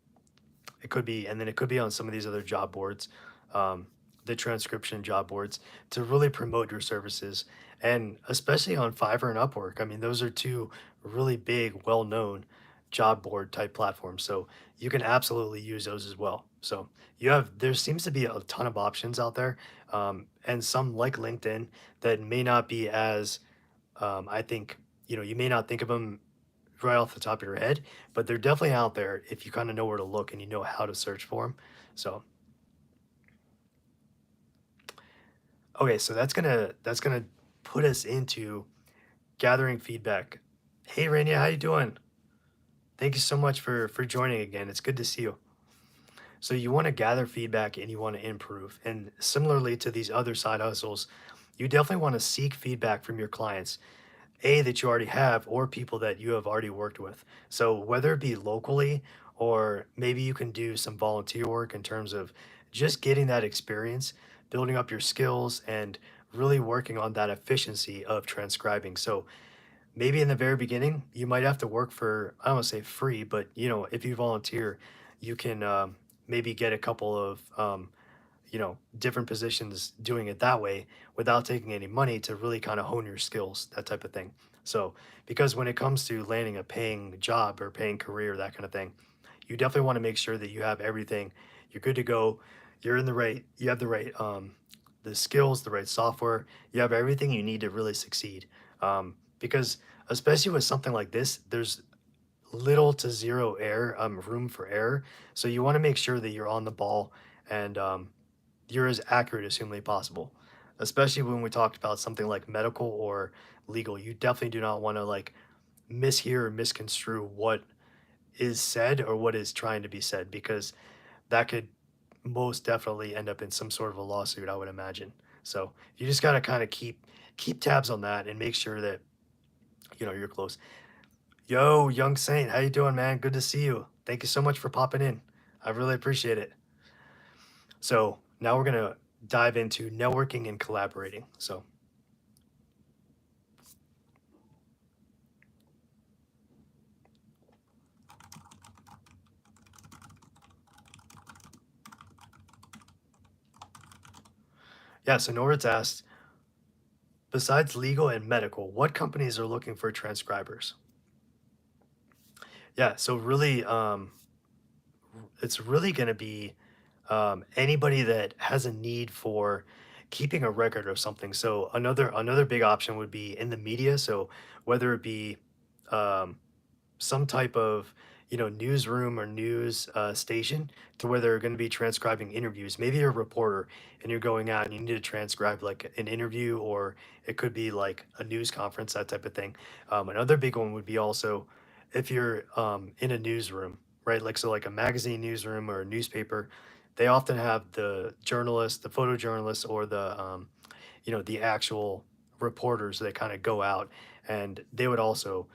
It could be, and then it could be on some of these other job boards, um, the transcription job boards, to really promote your services. And especially on Fiverr and Upwork. I mean, those are two really big, well known job board type platforms. So you can absolutely use those as well. So there seems to be a ton of options out there, and some like LinkedIn that may not be as, I think, you may not think of them right off the top of your head, but they're definitely out there if you kind of know where to look and you know how to search for them. So, okay, so that's gonna put us into gathering feedback. Hey, Rainier, how you doing? Thank you so much for joining again. It's good to see you. So you want to gather feedback and you want to improve. And similarly to these other side hustles, you definitely want to seek feedback from your clients that you already have or people that you have already worked with. So whether it be locally or maybe you can do some volunteer work in terms of just getting that experience, building up your skills and really working on that efficiency of transcribing. So maybe in the very beginning, you might have to work for, I don't want to say free, but if you volunteer, you can maybe get a couple of different positions doing it that way without taking any money to really kind of hone your skills, that type of thing. So, because when it comes to landing a paying job or paying career, that kind of thing, you definitely want to make sure that you have everything. You're good to go. You have the right, the skills, the right software. You have everything you need to really succeed. Because especially with something like this, there's little to zero room for error. So you want to make sure that you're on the ball and you're as accurate as humanly possible. Especially when we talked about something like medical or legal, you definitely do not want to like mishear or misconstrue what is said or what is trying to be said because that could most definitely end up in some sort of a lawsuit, I would imagine. So you just got to kind of keep tabs on that and make sure that you're close. Yo, young saint, how you doing, man? Good to see you. Thank you so much for popping in. I really appreciate it. So now we're gonna dive into networking and collaborating. So yeah, so Norbert asked, besides legal and medical, what companies are looking for transcribers? Yeah, so really, it's really going to be anybody that has a need for keeping a record of something. So another big option would be in the media. So whether it be um, some type of newsroom or news station to where they're going to be transcribing interviews. Maybe you're a reporter and you're going out and you need to transcribe like an interview, or it could be like a news conference, that type of thing. Another big one would be also if you're in a newsroom, right? Like so, like a magazine newsroom or a newspaper, they often have the journalist, the photojournalist, or the actual reporters that kind of go out, and they would also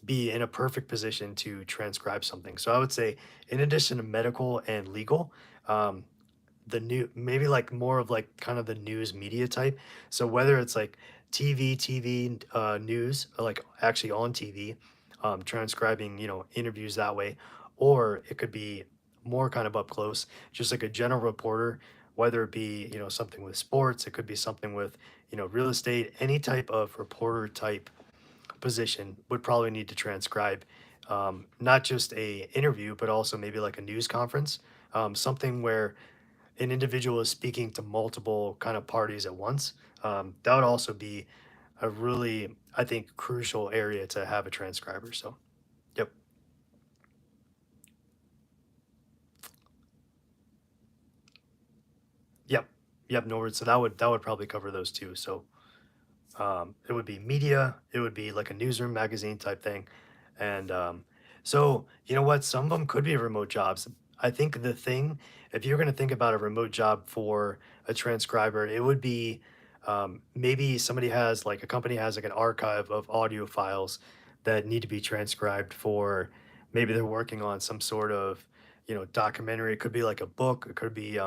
be in a perfect position to transcribe something. So I would say, in addition to medical and legal, um, the new maybe like more of like kind of the news media type. So whether it's like TV news, like actually on TV, transcribing interviews that way, or it could be more kind of up close, just like a general reporter. Whether it be something with sports, it could be something with real estate, any type of reporter type position would probably need to transcribe not just a interview, but also maybe like a news conference, something where an individual is speaking to multiple kind of parties at once. That would also be a really, I think, crucial area to have a transcriber. So, yep, yep, yep. No worries. So that would probably cover those two. So, it would be media, it would be like a newsroom magazine type thing. And so, you know what? Some of them could be remote jobs. I think the thing, if you're going to think about a remote job for a transcriber, it would be maybe somebody has like a company has like an archive of audio files that need to be transcribed for maybe they're working on some sort of documentary. It could be like a book, it could be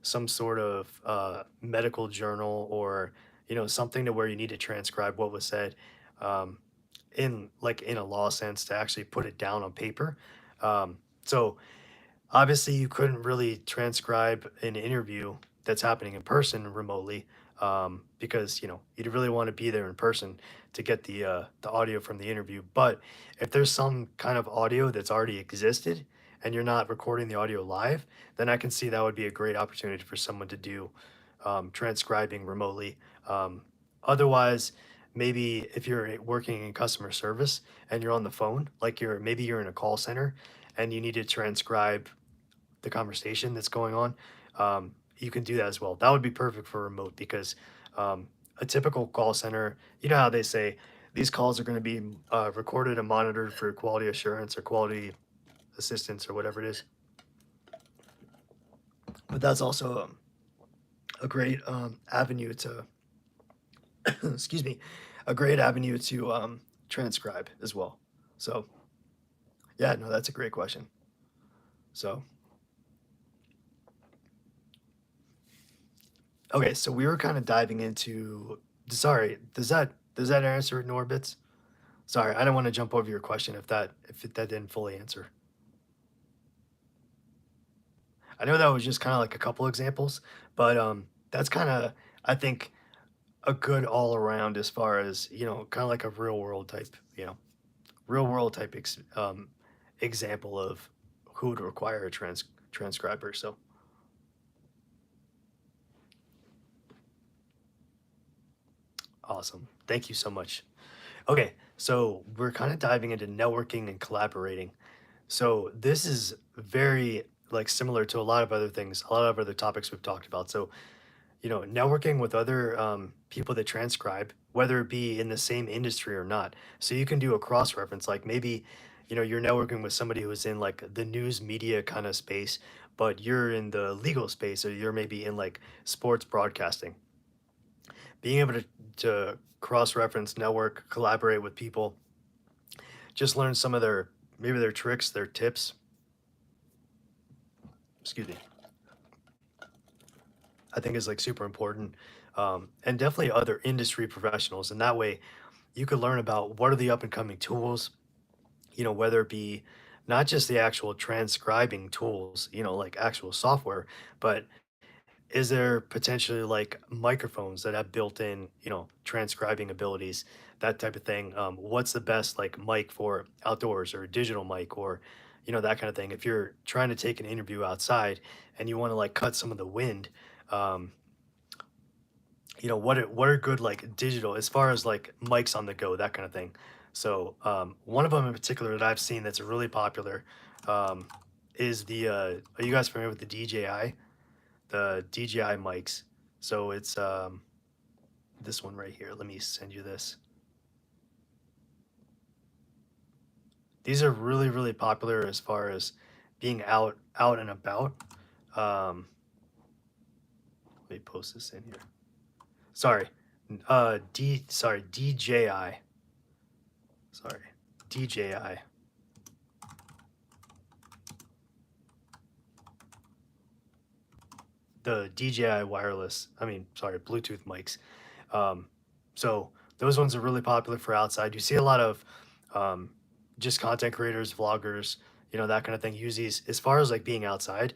some sort of medical journal, or something to where you need to transcribe what was said, um, in like in a law sense, to actually put it down on paper. So obviously you couldn't really transcribe an interview that's happening in person remotely, because you'd really want to be there in person to get the audio from the interview. But if there's some kind of audio that's already existed and you're not recording the audio live, then I can see that would be a great opportunity for someone to do transcribing remotely. Otherwise, maybe if you're working in customer service and you're on the phone, like maybe you're in a call center and you need to transcribe the conversation that's going on, you can do that as well. That would be perfect for remote because a typical call center, you know how they say these calls are going to be recorded and monitored for quality assurance or quality assistance or whatever it is. But that's also a great avenue to, excuse me, a great avenue to transcribe as well. So, yeah, no, that's a great question. So, okay, so we were kind of diving into. Sorry, does that answer it, Norbits? Sorry, I don't want to jump over your question if that didn't fully answer. I know that was just kind of like a couple examples, but that's kind of, I think, a good all around as far as kind of like a real world type, real world type example of who would require a transcriber. So awesome, thank you so much. Okay, so we're kind of diving into networking and collaborating. So this is very like similar to a lot of other things, a lot of other topics we've talked about. So networking with other people that transcribe, whether it be in the same industry or not. So you can do a cross reference, like maybe you're networking with somebody who's in like the news media kind of space, but you're in the legal space, or you're maybe in like sports broadcasting. Being able to cross reference, network, collaborate with people, just learn some of their maybe their tricks, their tips. Excuse me. I think is like super important, and definitely other industry professionals. And that way, you could learn about what are the up and coming tools. Whether it be not just the actual transcribing tools, like actual software, but is there potentially like microphones that have built-in, transcribing abilities, that type of thing? What's the best like mic for outdoors, or a digital mic, or that kind of thing? If you're trying to take an interview outside and you want to like cut some of the wind, um, what are good like digital as far as like mics on the go, that kind of thing. So one of them in particular that I've seen that's really popular, um, is are you guys familiar with the DJI mics? So it's this one right here. Let me send you this. These are really, really popular as far as being out and about. Let me post this in here. Sorry, DJI. Sorry, DJI. The DJI wireless, I mean, sorry, Bluetooth mics. Um, so those ones are really popular for outside. You see a lot of um, just content creators, vloggers, that kind of thing use these as far as like being outside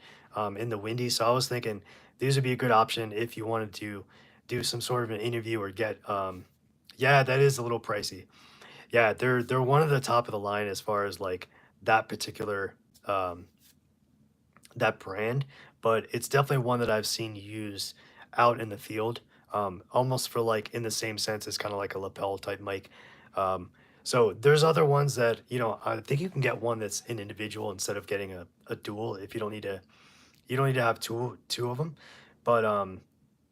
in the windy. So I was thinking these would be a good option if you wanted to do some sort of an interview or get, yeah, that is a little pricey. Yeah, they're one of the top of the line as far as like that particular um, that brand, but it's definitely one that I've seen used out in the field, almost for like in the same sense as kind of like a lapel type mic. Um, so there's other ones that, I think you can get one that's an individual instead of getting a dual if you don't need to have two of them. But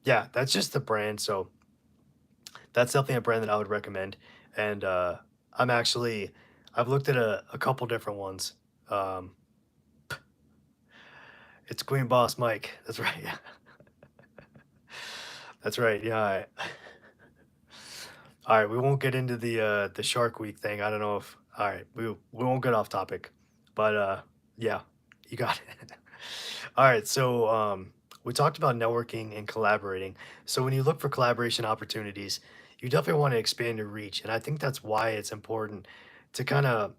yeah, that's just the brand. So that's definitely a brand that I would recommend. And I'm actually I've looked at a couple different ones. Um, it's Queen Boss Mike. That's right. Yeah. That's right. Yeah. All right. We won't get into the Shark Week thing. I don't know if. All right. We won't get off topic, but yeah, you got it. All right. So we talked about networking and collaborating. So when you look for collaboration opportunities, you definitely want to expand your reach, and I think that's why it's important to kind of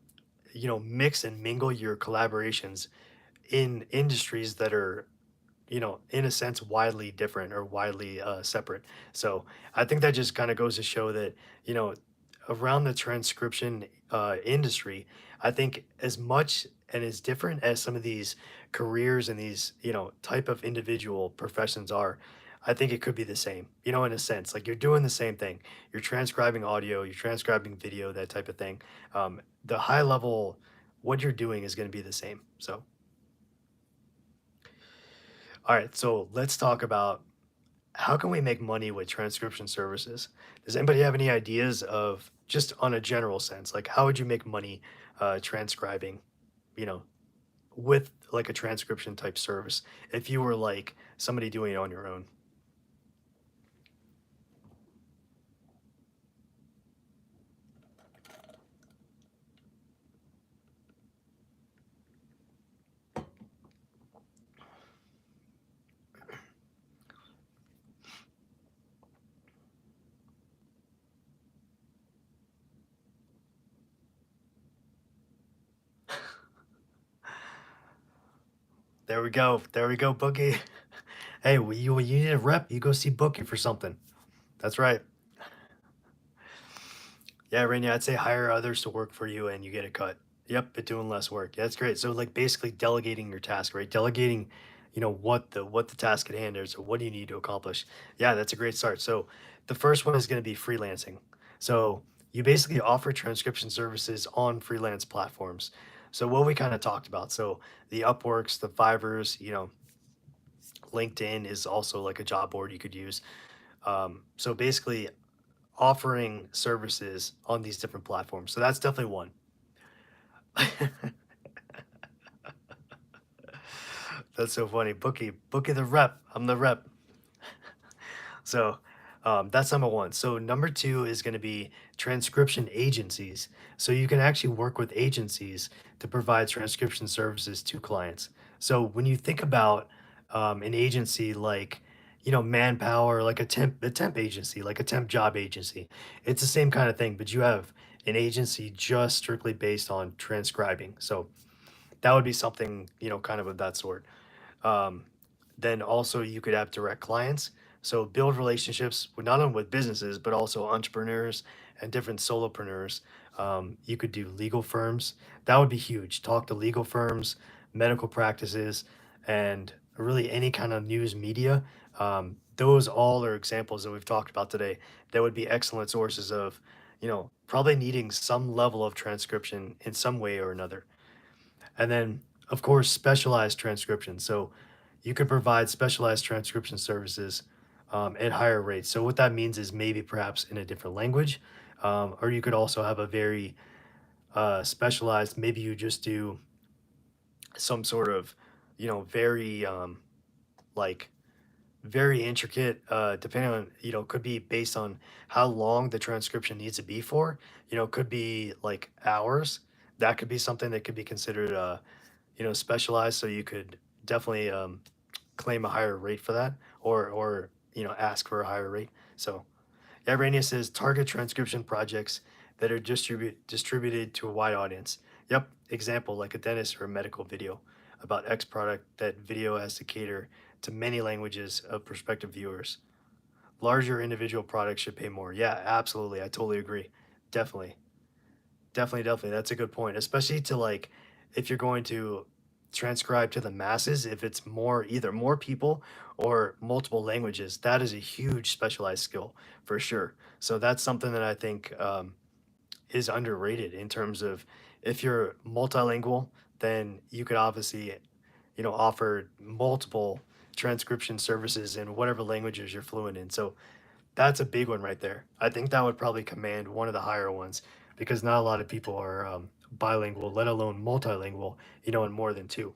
mix and mingle your collaborations in industries that are in a sense, widely different or widely separate. So I think that just kind of goes to show that, you know, around the transcription industry, I think as much and as different as some of these careers and these, type of individual professions are, I think it could be the same, in a sense. Like you're doing the same thing. You're transcribing audio, you're transcribing video, that type of thing. The high level, what you're doing is going to be the same. So, all right, so let's talk about how can we make money with transcription services? Does anybody have any ideas of just on a general sense, like how would you make money transcribing, you know, with like a transcription type service if you were like somebody doing it on your own? There we go. There we go, Bookie. Hey, when you need a rep, you go see Bookie for something. That's right. Yeah, Rainy, I'd say hire others to work for you and you get a cut. Yep, but doing less work. Yeah, that's great. So like basically delegating your task, right? Delegating, what the task at hand is or what do you need to accomplish. Yeah, that's a great start. So the first one is going to be freelancing. So you basically offer transcription services on freelance platforms. So what we kind of talked about. So the Upworks, the Fivers, LinkedIn is also like a job board you could use. So basically offering services on these different platforms. So that's definitely one. That's so funny. Bookie the rep. I'm the rep. So that's number one. So number two is going to be transcription agencies. So you can actually work with agencies to provide transcription services to clients. So when you think about an agency like, Manpower, like a temp agency, like a temp job agency, it's the same kind of thing, but you have an agency just strictly based on transcribing. So that would be something, kind of that sort. Um, then also you could have direct clients. So build relationships with not only with businesses but also entrepreneurs and different solopreneurs. You could do legal firms. That would be huge. Talk to legal firms, medical practices, and really any kind of news media. Those all are examples that we've talked about today. That would be excellent sources of, probably needing some level of transcription in some way or another. And then, of course, specialized transcription. So you could provide specialized transcription services at higher rates. So what that means is maybe perhaps in a different language, or you could also have a very specialized. Maybe you just do some sort of, very like very intricate. Depending on could be based on how long the transcription needs to be for. Could be like hours. That could be something that could be considered. Specialized, so you could definitely claim a higher rate for that, or ask for a higher rate. So yeah, Rania says target transcription projects that are distributed to a wide audience. Yep, example like a dentist or a medical video about X product. That video has to cater to many languages of prospective viewers. Larger individual products should pay more. Yeah, absolutely, I totally agree. Definitely. Definitely, definitely. That's a good point, especially to like if you're going to transcribe to the masses, if it's more either more people or multiple languages, that is a huge specialized skill for sure. So that's something that I think is underrated in terms of if you're multilingual, then you could obviously, offer multiple transcription services in whatever languages you're fluent in. So that's a big one right there. I think that would probably command one of the higher ones because not a lot of people are bilingual, let alone multilingual, in more than two.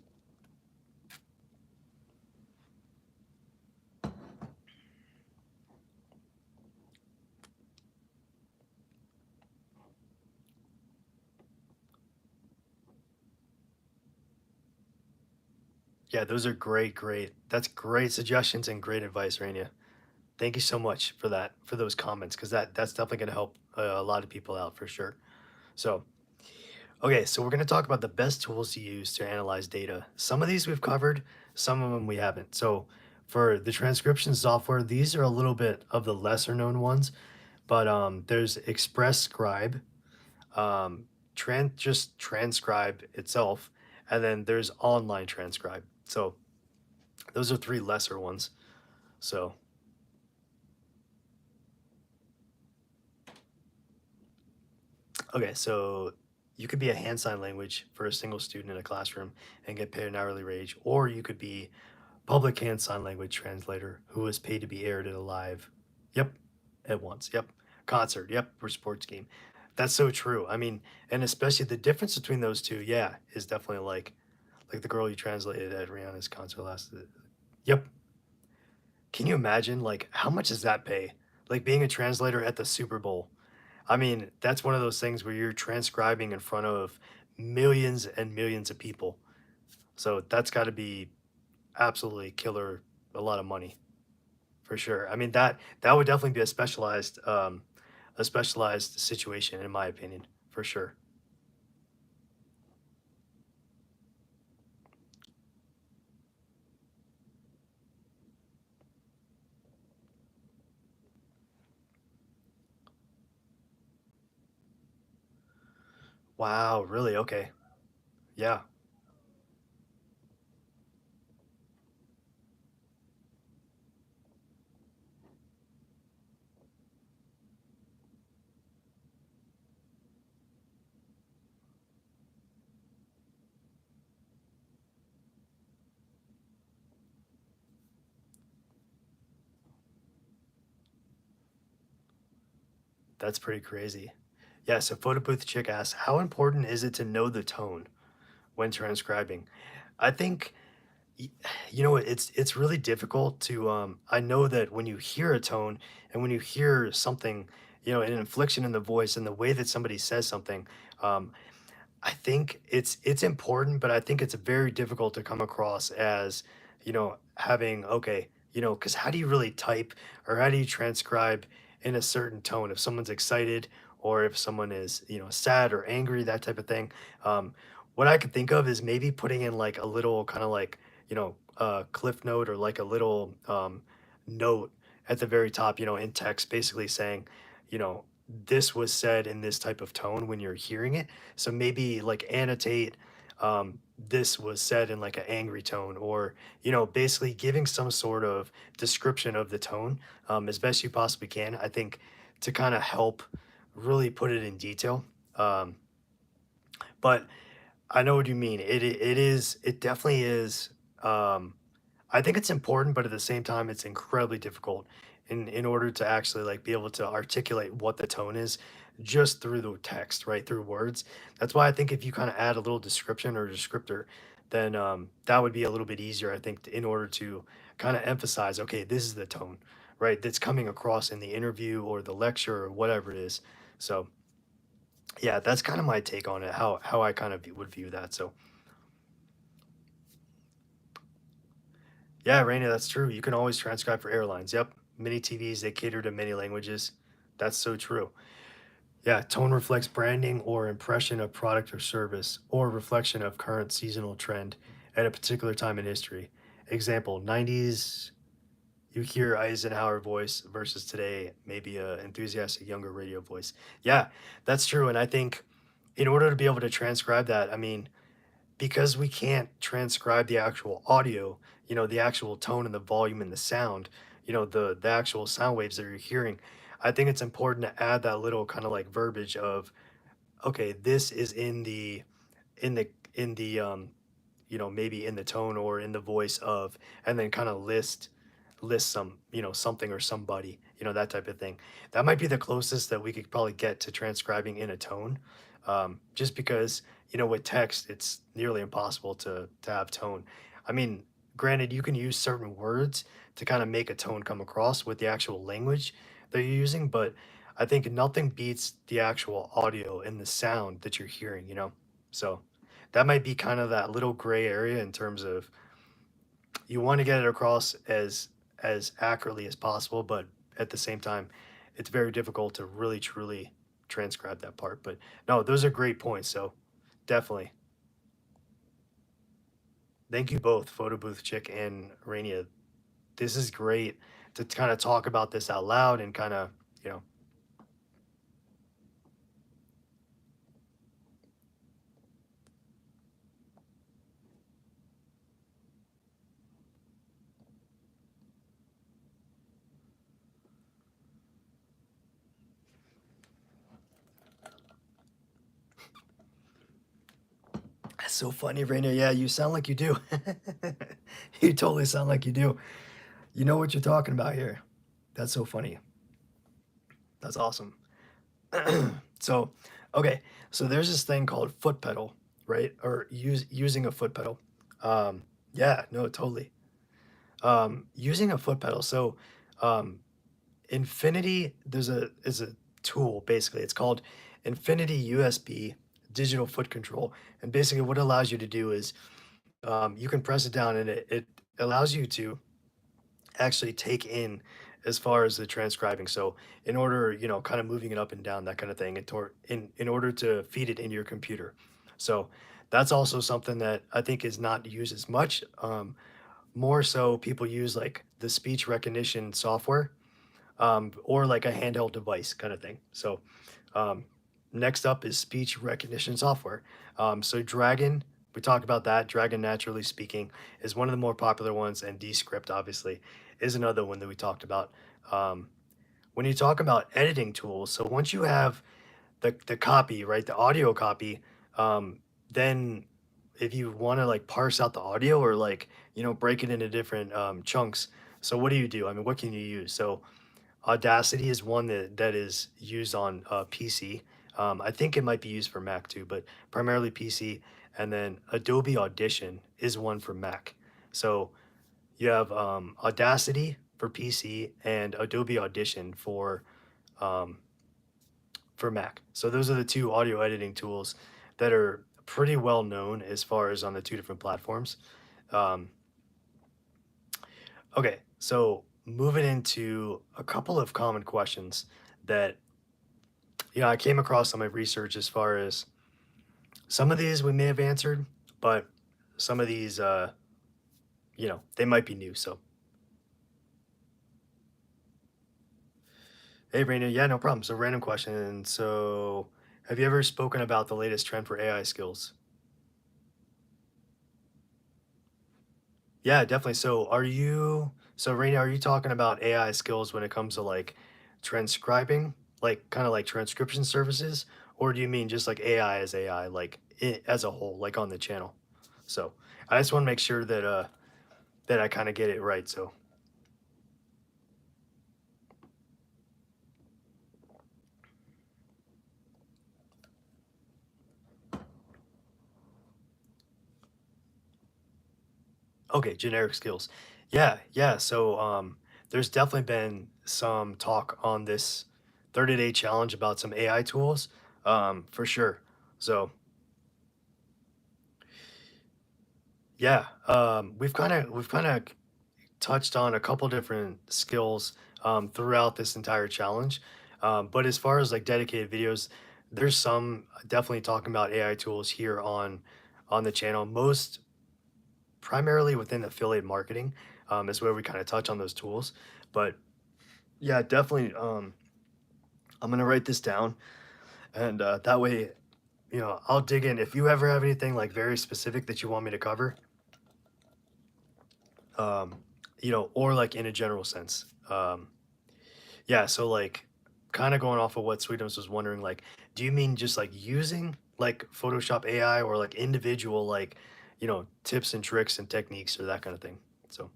Yeah, those are great, great. That's great suggestions and great advice, Raina. Thank you so much for that, for those comments, because that's definitely going to help a lot of people out for sure. So, okay, so we're going to talk about the best tools to use to analyze data. Some of these we've covered, some of them we haven't. So, for the transcription software, these are a little bit of the lesser known ones, but there's Express Scribe, just transcribe itself, and then there's online transcribe. So those are three lesser ones. So okay, so you could be a hand sign language for a single student in a classroom and get paid an hourly wage, or you could be public hand sign language translator who is paid to be aired at a live, yep, at once, yep, concert, yep, or sports game. That's so true. I mean, and especially the difference between those two, yeah, is definitely like the girl you translated at Rihanna's concert last. Yep. Can you imagine like how much does that pay? Like being a translator at the Super Bowl. I mean, that's one of those things where you're transcribing in front of millions and millions of people. So that's got to be absolutely killer, a lot of money for sure. I mean that would definitely be a specialized situation in my opinion, for sure. Wow, really? Okay. Yeah, that's pretty crazy. Yeah, so Photo Booth Chick asks, how important is it to know the tone when transcribing? I think Y you know what, it's really difficult to, I know that when you hear a tone and when you hear something, an inflection in the voice and the way that somebody says something, um, I think it's important, but I think it's very difficult to come across as, having okay, because how do you really type or how do you transcribe in a certain tone if someone's excited or if someone is, sad or angry, that type of thing. What I could think of is maybe putting in like a little kind of like, cliff note or like a little note at the very top, in text, basically saying, this was said in this type of tone when you're hearing it, so maybe like annotate, this was said in like an angry tone, or basically giving some sort of description of the tone, as best you possibly can. I think to kind of help really put it in detail. Um, but I know what you mean. It definitely is. Um, I think it's important, but at the same time, it's incredibly difficult in order to actually like be able to articulate what the tone is just through the text, right? Through words. That's why I think if you kind of add a little description or descriptor, then that would be a little bit easier, I think, in order to kind of emphasize, okay, this is the tone, right? That's coming across in the interview or the lecture or whatever it is. So yeah, that's kind of my take on it, how I kind of would view that. So yeah, Raina, that's true. You can always transcribe for airlines. Yep. Mini TVs, they cater to many languages. That's so true. Yeah, tone reflects branding or impression of product or service, or reflection of current seasonal trend at a particular time in history. Example, 90s, you hear Eisenhower voice versus today, maybe a enthusiastic younger radio voice. Yeah, that's true. And I think in order to be able to transcribe that, I mean, because we can't transcribe the actual audio, the actual tone and the volume and the sound, the actual sound waves that you're hearing, I think it's important to add that little kind of like verbiage of, okay, this is in the in the maybe in the tone or in the voice of, and then kind of list some, something or somebody, that type of thing. That might be the closest that we could probably get to transcribing in a tone, just because, with text, it's nearly impossible to have tone. I mean, granted, you can use certain words to kind of make a tone come across with the actual language that you're using, but I think nothing beats the actual audio and the sound that you're hearing. So that might be kind of that little gray area in terms of, you want to get it across as accurately as possible, but at the same time, it's very difficult to really truly transcribe that part. But no, those are great points. So definitely, thank you both, Photo Booth Chick and Rainia. This is great to kind of talk about this out loud and kind of, you know, that's so funny, Rainia. Yeah, you sound like you do. You totally sound like you do. You know what you're talking about here. That's so funny. That's awesome. So, okay, so there's this thing called foot pedal, right? Or using a foot pedal. Yeah, no, totally. Using a foot pedal. So, um, Infinity, is a tool basically. It's called Infinity USB Digital Foot Control, and basically what it allows you to do is, you can press it down and it allows you to actually take in as far as the transcribing. So in order, kind of moving it up and down, that kind of thing, in order to feed it into your computer. So that's also something that I think is not used as much. More so, people use like the speech recognition software, or like a handheld device kind of thing. So um, next up is speech recognition software. So Dragon, we talked about that. Dragon, naturally speaking, is one of the more popular ones, and Descript, obviously, is another one that we talked about. Um, when you talk about editing tools, so once you have the copy, right, the audio copy, um, then if you want to like parse out the audio or like, break it into different chunks. So what do you do? I mean, what can you use? So Audacity is one that is used on PC. I think it might be used for Mac too, but primarily PC. And then Adobe Audition is one for Mac. So you have Audacity for PC and Adobe Audition um, for Mac. So those are the two audio editing tools that are pretty well known as far as on the two different platforms. Um, okay, so moving into a couple of common questions that, I came across on my research, as far as some of these we may have answered, but some of these, they might be new. So, hey, Raina, yeah, no problem. So, random question. So, have you ever spoken about the latest trend for AI skills? Yeah, definitely. So Raina, are you talking about AI skills when it comes to like transcribing, like kind of like transcription services, or do you mean just like AI as AI, like as a whole, like on the channel? So I just want to make sure that I kind of get it right. So okay, generic skills. Yeah, yeah. So there's definitely been some talk on this 30-day challenge about some AI tools, for sure. So yeah, we've kind of touched on a couple different skills throughout this entire challenge. But as far as like dedicated videos, there's some definitely talking about AI tools here on the channel. Most primarily within affiliate marketing, is where we kind of touch on those tools. But yeah, definitely. I'm gonna write this down, and that way, I'll dig in. If you ever have anything like very specific that you want me to cover, um, or like in a general sense. Yeah, so like kind of going off of what Sweetums was wondering, like, do you mean just like using like Photoshop AI or like individual like, tips and tricks and techniques or that kind of thing? So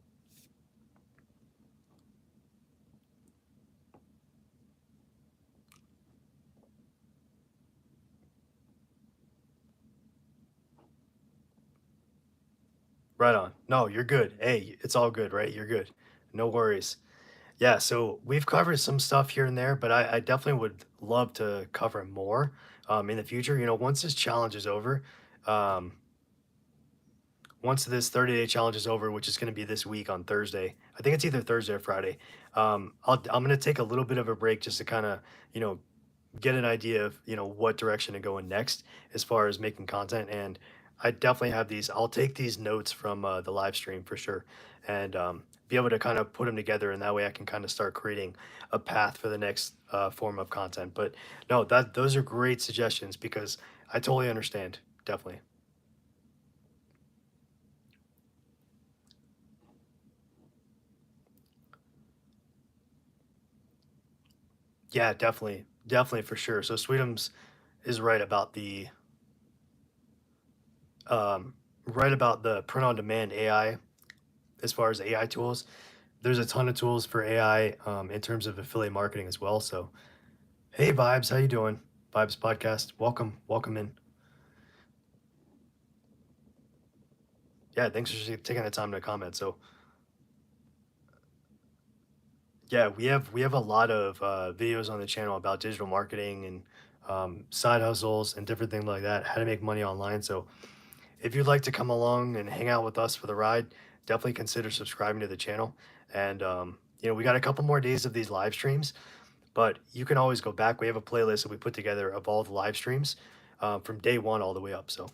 right on. No, you're good. Hey, it's all good, right? You're good. No worries. Yeah, so we've covered some stuff here and there, but I definitely would love to cover more in the future. Once this challenge is over, um, once this 30-day challenge is over, which is going to be this week on Thursday, I think it's either Thursday or Friday. I'm going to take a little bit of a break just to kind of, you know, get an idea of what direction to go in next as far as making content. And I definitely have these. I'll take these notes from the live stream for sure, and be able to kind of put them together, and that way I can kind of start creating a path for the next form of content. But no, that those are great suggestions because I totally understand. Definitely. Yeah, definitely. Definitely for sure. So Sweetums is um, right about the print on demand AI as far as AI tools. There's a ton of tools for AI in terms of affiliate marketing as well. So, hey, Vibes, how you doing? Vibes podcast, welcome in. Yeah, thanks for taking the time to comment. So, yeah, we have a lot of videos on the channel about digital marketing and side hustles and different things like that, how to make money online. So, if you'd like to come along and hang out with us for the ride, definitely consider subscribing to the channel. And we got a couple more days of these live streams. But you can always go back. We have a playlist that we put together of all the live streams from day one all the way up. So,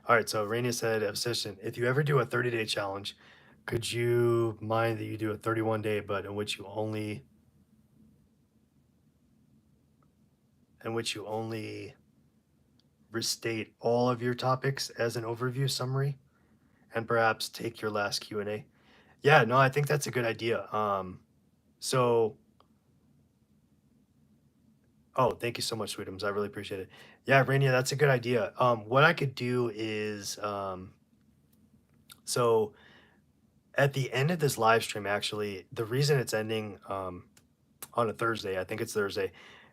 all right. So, Raina said, Obsession, if you ever do a 30-day challenge, could you mind that you do a 31-day, but in which you only restate all of your topics as an overview summary and perhaps take your last Q&A? Yeah, no, I think that's a good idea. So Oh, thank you so much, Sweetums. I really appreciate it. Yeah, Rainier, that's a good idea. What I could do is, so at the end of this live stream, actually, the reason it's ending on a Thursday, I think it's Thursday,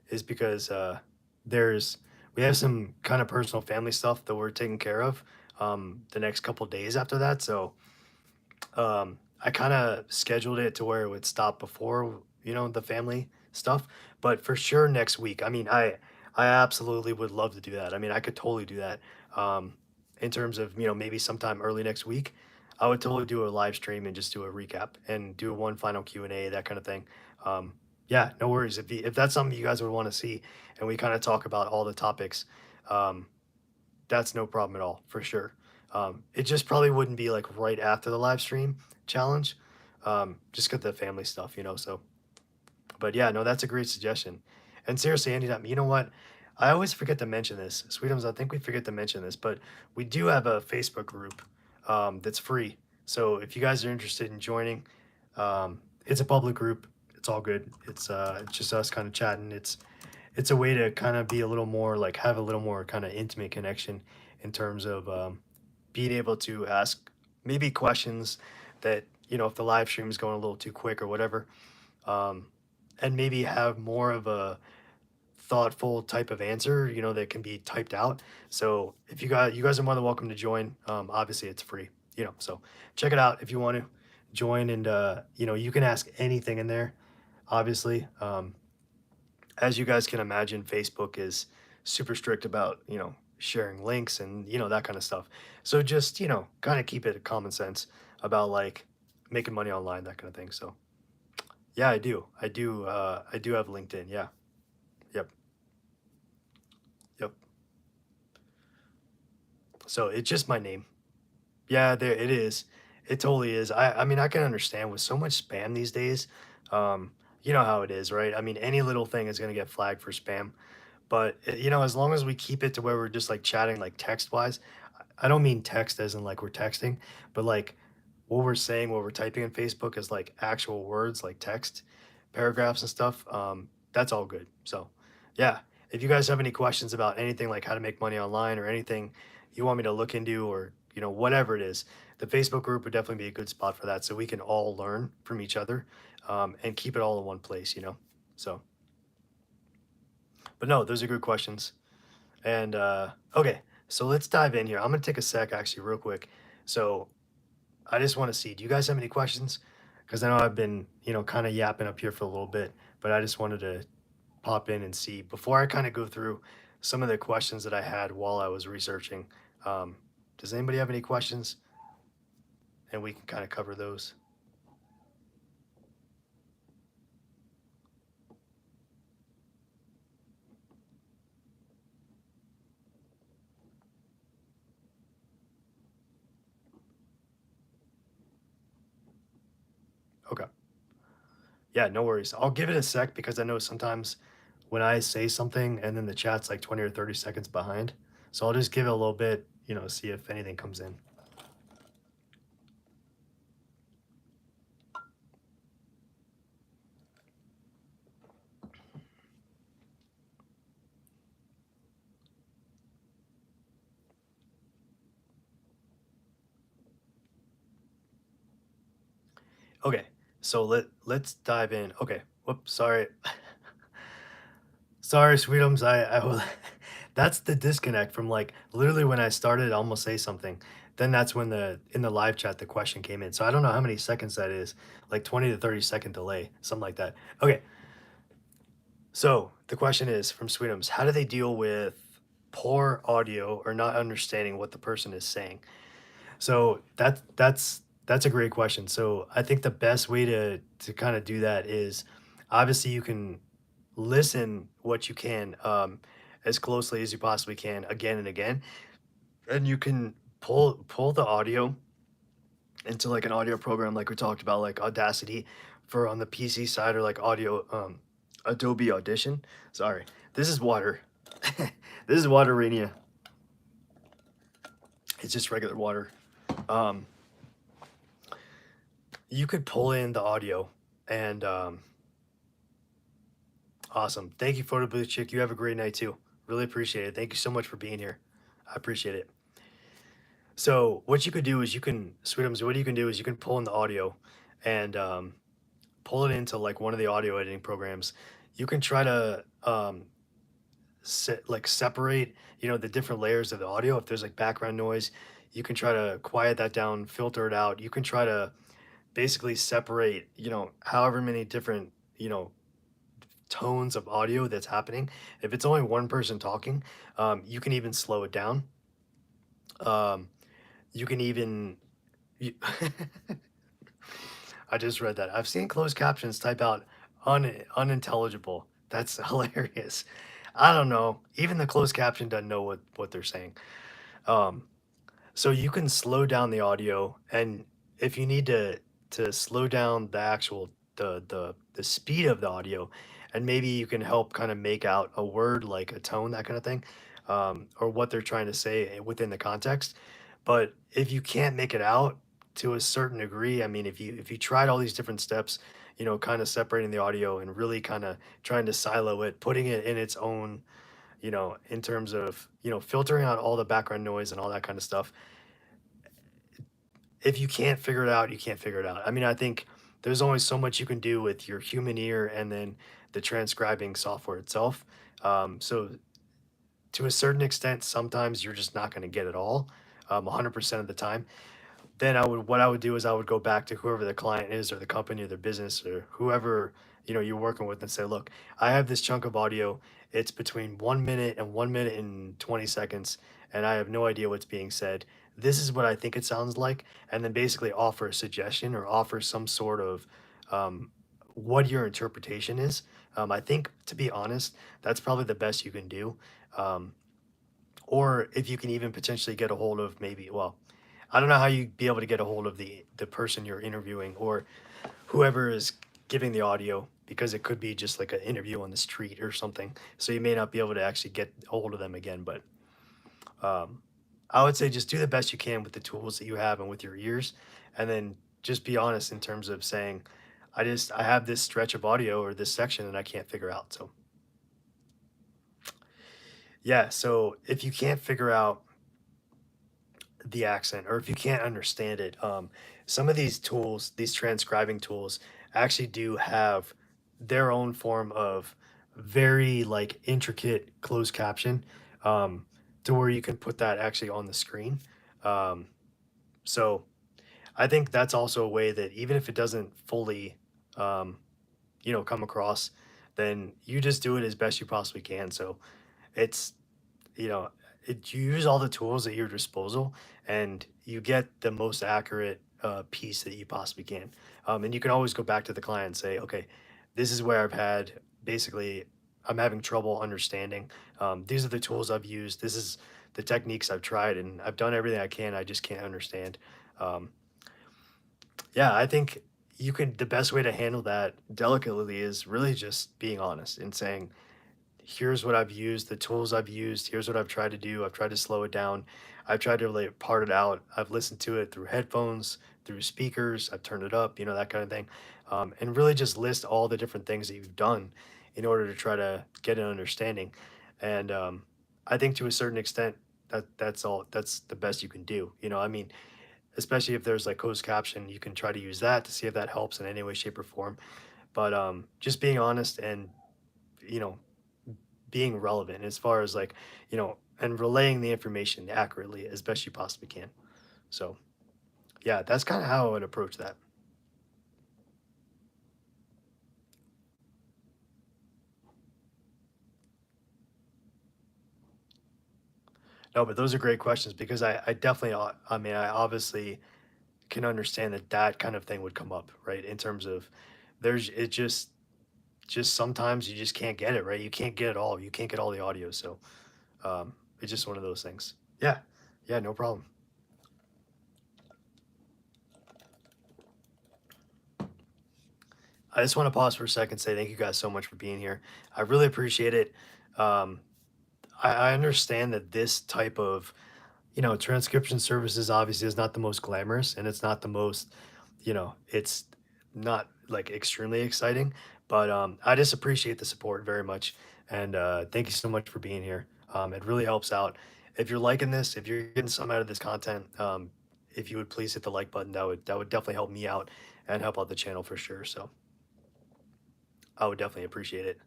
is because there's we have some kind of personal family stuff that we're taking care of the next couple days after that. So I kind of scheduled it to where it would stop before the family stuff, but for sure next week. I mean, I absolutely would love to do that. I mean, I could totally do that. Um, in terms of maybe sometime early next week, I would totally do a live stream and just do a recap and do one final Q&A, that kind of thing. Yeah, no worries. If that's something you guys would want to see, and we kind of talk about all the topics, um, that's no problem at all, for sure. It just probably wouldn't be like right after the live stream challenge, just get the family stuff, so, but yeah, no, that's a great suggestion. And seriously, anytime, you know what? I always forget to mention this. Sweetums, I think we forget to mention this, but we do have a Facebook group that's free. So if you guys are interested in joining, it's a public group. It's all good. It's just us kind of chatting. It's a way to kind of be a little more like have a little more kind of intimate connection in terms of being able to ask maybe questions that if the live stream is going a little too quick or whatever, um, and maybe have more of a thoughtful type of answer that can be typed out. So if you guys are more than welcome to join. Obviously it's free, so check it out if you want to join. And you can ask anything in there, obviously. As you guys can imagine, Facebook is super strict about, sharing links and, that kind of stuff. So just, kind of keep it common sense about like making money online, that kind of thing. So yeah, I do. I do have LinkedIn. Yeah. Yep. Yep. So it's just my name. Yeah, there it is. It totally is. I mean, I can understand with so much spam these days. Um, you know how it is, right? I mean, any little thing is going to get flagged for spam. But as long as we keep it to where we're just like chatting like text wise, I don't mean text as in like we're texting, but like what we're saying, what we're typing in Facebook is like actual words, like text, paragraphs and stuff. That's all good. So, yeah, if you guys have any questions about anything like how to make money online or anything you want me to look into or whatever it is, the Facebook group would definitely be a good spot for that, so we can all learn from each other and keep it all in one place. So, but no, those are good questions. And okay, so let's dive in here. I'm gonna take a sec actually, real quick. So I just want to see, do you guys have any questions? Because I know I've been, kind of yapping up here for a little bit, but I just wanted to pop in and see before I kind of go through some of the questions that I had while I was researching. Um, does anybody have any questions? And we can kind of cover those. Okay. Yeah, no worries. I'll give it a sec because I know sometimes when I say something and then the chat's like 20 or 30 seconds behind. So I'll just give it a little bit, see if anything comes in. Okay, so let's dive in. Okay, whoops, sorry. Sorry, Sweetums. I will. That's the disconnect from like literally when I started, I almost say something. Then that's when in the live chat the question came in. So I don't know how many seconds that is, like 20 to 30-second delay, something like that. Okay, so the question is from Sweetums: how do they deal with poor audio or not understanding what the person is saying? So that's a great question. So I think the best way to kind of do that is obviously you can listen what you can as closely as you possibly can again and again, and you can pull the audio into like an audio program like we talked about, like Audacity for on the PC side, or like audio Adobe Audition. Sorry, this is water. This is waterenia. It's just regular water. Um, you could pull in the audio and awesome. Thank you, Photo Booth Chick. You have a great night too. Really appreciate it. Thank you so much for being here. I appreciate it. So what you could do is Sweetums, what you can do is you can pull in the audio and pull it into like one of the audio editing programs. You can try to separate, the different layers of the audio. If there's like background noise, you can try to quiet that down, filter it out. You can try to basically separate, however many different, tones of audio that's happening. If it's only one person talking, you can even slow it down. Um, you can even, you, I just read that. I've seen closed captions type out unintelligible. That's hilarious. I don't know. Even the closed caption doesn't know what they're saying. Um, so you can slow down the audio, and if you need to slow down the actual the speed of the audio, and maybe you can help kind of make out a word like a tone, that kind of thing, or what they're trying to say within the context. But if you can't make it out to a certain degree, I mean, if you tried all these different steps, kind of separating the audio and really kind of trying to silo it, putting it in its own, in terms of, filtering out all the background noise and all that kind of stuff. If you can't figure it out, you can't figure it out. I mean, I think there's only so much you can do with your human ear and then the transcribing software itself. So to a certain extent, sometimes you're just not going to get it all, 100% of the time. Then what I would do is I would go back to whoever the client is, or the company or their business, or whoever you're working with, and say, look, I have this chunk of audio. It's between 1 minute and 1 minute and 20 seconds, and I have no idea what's being said. This is what I think it sounds like, and then basically offer a suggestion or offer some sort of um, what your interpretation is. I think, to be honest, that's probably the best you can do. Um, or if you can even potentially get a hold of maybe, well, I don't know how you'd be able to get a hold of the person you're interviewing or whoever is giving the audio, because it could be just like an interview on the street or something. So you may not be able to actually get a hold of them again. But um, I would say just do the best you can with the tools that you have and with your ears, and then just be honest in terms of saying, I have this stretch of audio or this section and I can't figure out. So yeah, so if you can't figure out the accent or if you can't understand it, some of these tools, these transcribing tools, actually do have their own form of very like intricate closed caption, um, to where you can put that actually on the screen. Um, so I think that's also a way that even if it doesn't fully, um, come across, then you just do it as best you possibly can. So it's you know, you use all the tools at your disposal and you get the most accurate piece that you possibly can. And you can always go back to the client and say, okay, this is where I've had basically, I'm having trouble understanding. These are the tools I've used. This is the techniques I've tried, and I've done everything I can. I just can't understand. Um, yeah, I think the best way to handle that delicately is really just being honest and saying, here's what I've used, the tools I've used, here's what I've tried to do. I've tried to slow it down. I've tried to really part it out. I've listened to it through headphones, through speakers. I've turned it up, that kind of thing. And really just list all the different things that you've done in order to try to get an understanding. And I think to a certain extent, that's the best you can do. I mean, especially if there's like closed caption, you can try to use that to see if that helps in any way, shape, or form. But just being honest and, you know, being relevant as far as like, and relaying the information accurately as best you possibly can. So yeah, that's kind of how I would approach that. No, but those are great questions because I definitely, I mean, I obviously can understand that that kind of thing would come up, right? In terms of it just sometimes you just can't get it, right? You can't get it all. You can't get all the audio. So it's just one of those things. Yeah. Yeah, no problem. I just want to pause for a second and say thank you guys so much for being here. I really appreciate it. Um, I understand that this type of, transcription services obviously is not the most glamorous and it's not the most, it's not like extremely exciting, but I just appreciate the support very much. And thank you so much for being here. It really helps out. If you're liking this, if you're getting some out of this content, if you would please hit the like button, that would definitely help me out and help out the channel for sure. So I would definitely appreciate it.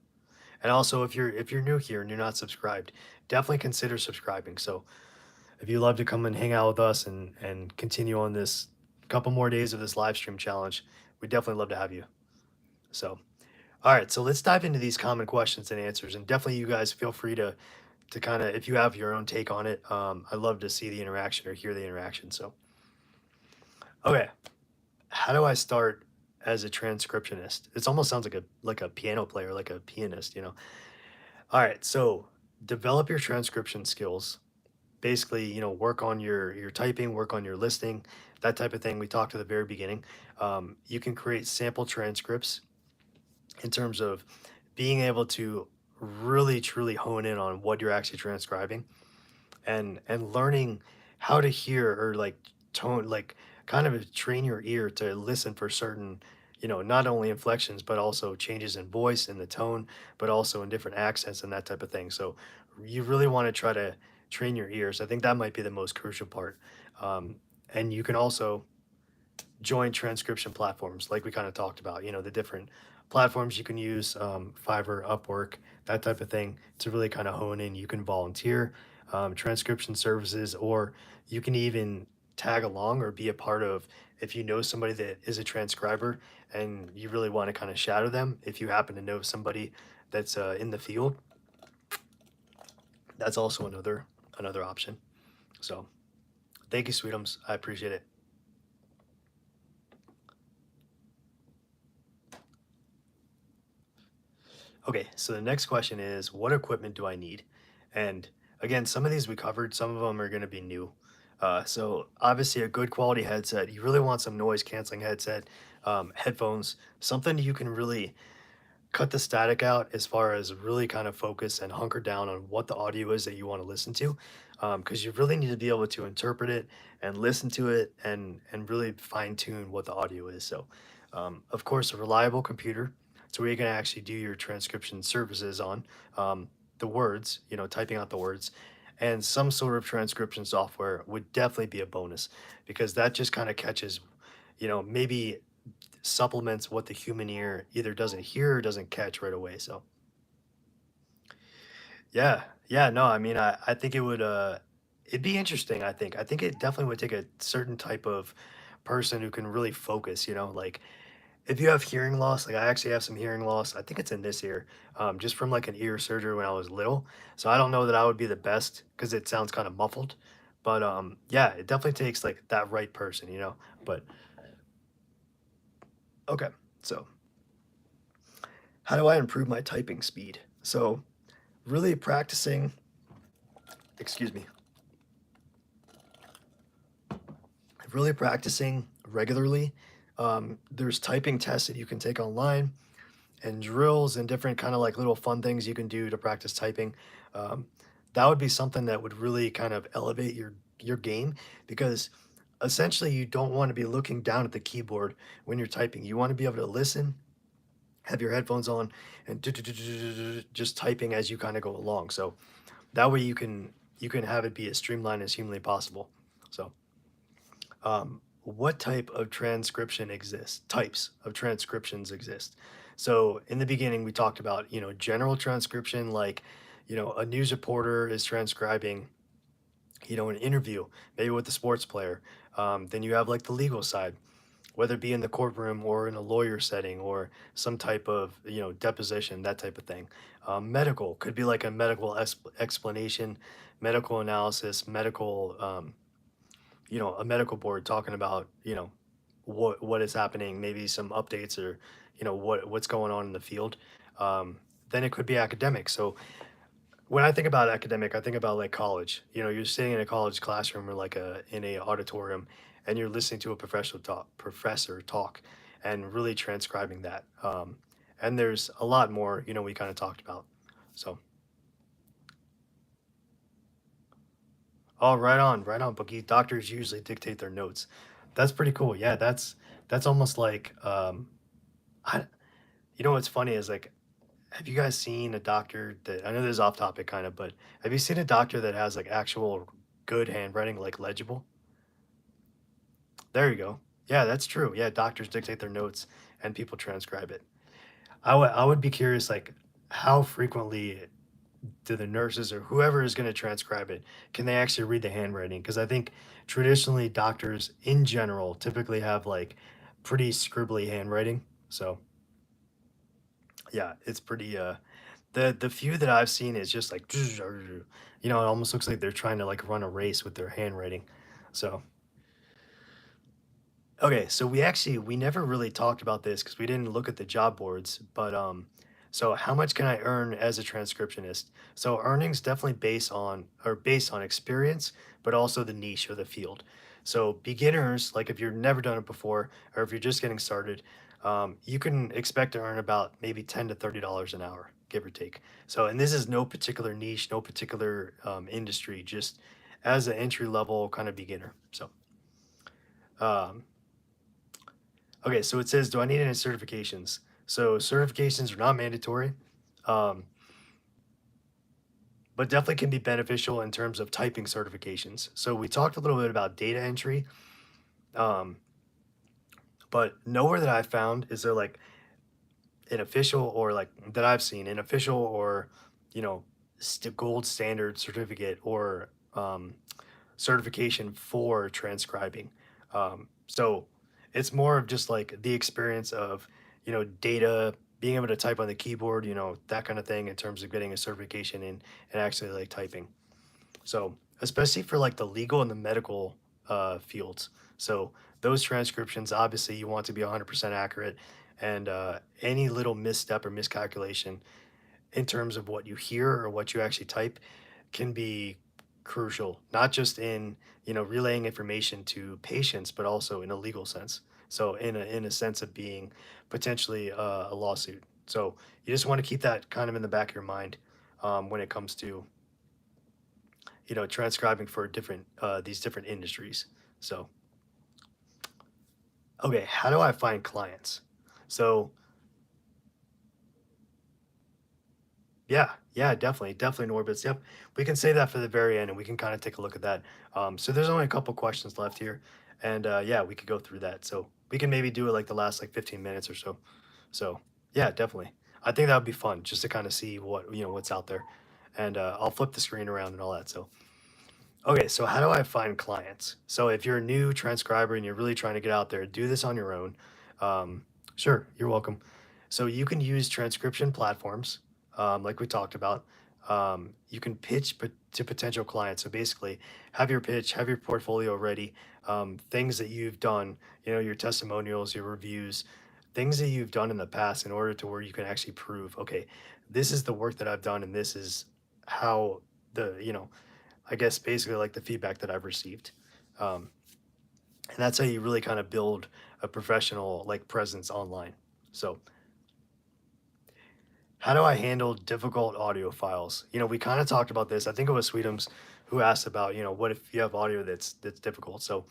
And also, if you're new here and you're not subscribed, definitely consider subscribing. So if you'd love to come and hang out with us and continue on this couple more days of this live stream challenge, we'd definitely love to have you. So, all right, so let's dive into these common questions and answers. And definitely, you guys feel free to kind of, if you have your own take on it, I'd love to see the interaction or hear the interaction. So, okay, how do I start as a transcriptionist? It almost sounds like a piano player, like a pianist. All right, so develop your transcription skills. Basically, work on your typing, work on your listening, that type of thing we talked at the very beginning. You can create sample transcripts in terms of being able to really truly hone in on what you're actually transcribing and learning how to hear or like tone, like kind of train your ear to listen for certain, not only inflections but also changes in voice and the tone, but also in different accents and that type of thing. So you really want to try to train your ears. I think that might be the most crucial part. And you can also join transcription platforms like we kind of talked about, the different platforms you can use, Fiverr, Upwork, that type of thing, to really kind of hone in. You can volunteer, transcription services, or you can even tag along or be a part of, if you know somebody that is a transcriber and you really want to kind of shadow them, if you happen to know somebody that's in the field, that's also another option. So thank you, Sweetums. I appreciate it. Okay, so the next question is, what equipment do I need? And again, some of these we covered, some of them are going to be new. So obviously a good quality headset. You really want some noise canceling headset, headphones, something you can really cut the static out as far as really kind of focus and hunker down on what the audio is that you want to listen to, because you really need to be able to interpret it and listen to it and really fine tune what the audio is. So of course a reliable computer, so where you can actually do your transcription services on, the words, typing out the words, and some sort of transcription software would definitely be a bonus, because that just kind of catches, maybe supplements what the human ear either doesn't hear or doesn't catch right away. So yeah, yeah, no, I mean, I think it would it'd be interesting. I think it definitely would take a certain type of person who can really focus. Like if you have hearing loss, like I actually have some hearing loss. I think it's in this ear, just from like an ear surgery when I was little. So I don't know that I would be the best because it sounds kind of muffled. But yeah, it definitely takes like that right person. But okay, so how do I improve my typing speed? So really practicing, excuse me, really practicing regularly. There's typing tests that you can take online and drills and different kind of like little fun things you can do to practice typing. Um, that would be something that would really kind of elevate your game, because essentially you don't want to be looking down at the keyboard when you're typing. You want to be able to listen, have your headphones on, and just typing as you kind of go along. So that way you can have it be as streamlined as humanly possible. So what type of transcription exists? Types of transcriptions exist. So in the beginning, we talked about, general transcription, like, a news reporter is transcribing, an interview, maybe with the sports player. Then you have like the legal side, whether it be in the courtroom or in a lawyer setting or some type of, deposition, that type of thing. Medical could be like a medical explanation, medical analysis, medical, a medical board talking about, what is happening, maybe some updates or, what's going on in the field. Then it could be academic. So when I think about academic, I think about like college. You're sitting in a college classroom or like in a auditorium, and you're listening to a professor talk, and really transcribing that. And there's a lot more, we kind of talked about. So, oh, right on, Bookie. Doctors usually dictate their notes. That's pretty cool. Yeah, that's almost like I. What's funny is like, have you guys seen a doctor that, I know this is off topic kind of, but have you seen a doctor that has like actual good handwriting, like legible? There you go. Yeah, that's true. Yeah, doctors dictate their notes and people transcribe it. I would be curious, like, how frequently do the nurses or whoever is going to transcribe it, can they actually read the handwriting? Because I think traditionally doctors in general typically have like pretty scribbly handwriting. So yeah, it's pretty the few that I've seen is just like it almost looks like they're trying to like run a race with their handwriting. So okay, so we never really talked about this because we didn't look at the job boards, but so how much can I earn as a transcriptionist? So earnings definitely based on experience, but also the niche or the field. So beginners, like if you've never done it before, or if you're just getting started, you can expect to earn about maybe $10 to $30 an hour, give or take. So, and this is no particular niche, no particular industry, just as an entry level kind of beginner. So. Um, Okay, so it says, do I need any certifications? So certifications are not mandatory, um, but definitely can be beneficial in terms of typing certifications. So we talked a little bit about data entry, um, but nowhere that I found is there like an official or like that I've seen an official or you know gold standard certificate or certification for transcribing. So it's more of just like the experience of, data, being able to type on the keyboard, that kind of thing in terms of getting a certification and actually like typing. So especially for like the legal and the medical fields. So those transcriptions, obviously you want to be 100% accurate, and any little misstep or miscalculation in terms of what you hear or what you actually type, can be crucial, not just in, relaying information to patients, but also in a legal sense. So in a sense of being potentially a lawsuit. So you just want to keep that kind of in the back of your mind when it comes to, transcribing for different these different industries. So okay, how do I find clients? So yeah, definitely Norbits. Yep, we can save that for the very end, and we can kind of take a look at that. So there's only a couple questions left here, and yeah, we could go through that. So we can maybe do it like the last like 15 minutes or so. So yeah, definitely. I think that would be fun just to kind of see what what's out there, and I'll flip the screen around and all that. So okay, so how do I find clients? So if you're a new transcriber and you're really trying to get out there, do this on your own. Sure, you're welcome. So you can use transcription platforms, like we talked about. You can pitch to potential clients. So basically, have your pitch, have your portfolio ready, things that you've done, your testimonials, your reviews, things that you've done in the past in order to where you can actually prove, okay, this is the work that I've done and this is how the, I guess basically like the feedback that I've received. Um, and that's how you really kind of build a professional like presence online. So how do I handle difficult audio files? We kind of talked about this. I think it was Sweetums who asked about, what if you have audio that's difficult. So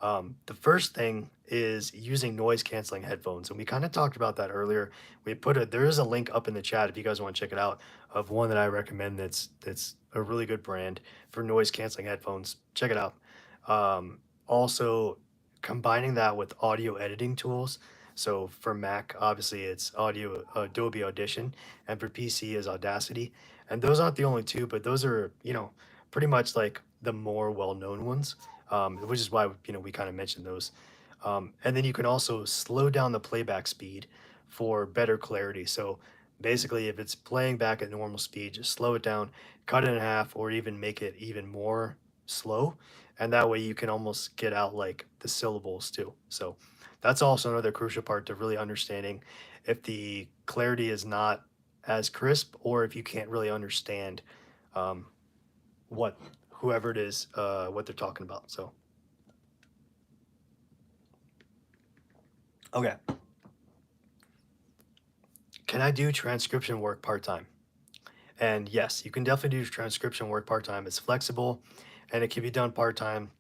the first thing is using noise canceling headphones, and we kind of talked about that earlier. There is a link up in the chat if you guys want to check it out of one that I recommend. That's a really good brand for noise canceling headphones. Check it out. Also, combining that with audio editing tools. So for Mac, obviously it's audio Adobe Audition, and for PC is Audacity. And those aren't the only two, but those are pretty much like the more well-known ones, which is why we kind of mentioned those. And then you can also slow down the playback speed for better clarity. So basically, if it's playing back at normal speed, just slow it down, cut it in half, or even make it even more slow, and that way you can almost get out like the syllables too. So that's also another crucial part to really understanding if the clarity is not as crisp or if you can't really understand um, what whoever it is what they're talking about. So okay, can I do transcription work part-time? And yes, you can definitely do transcription work part-time. It's flexible and it can be done part-time.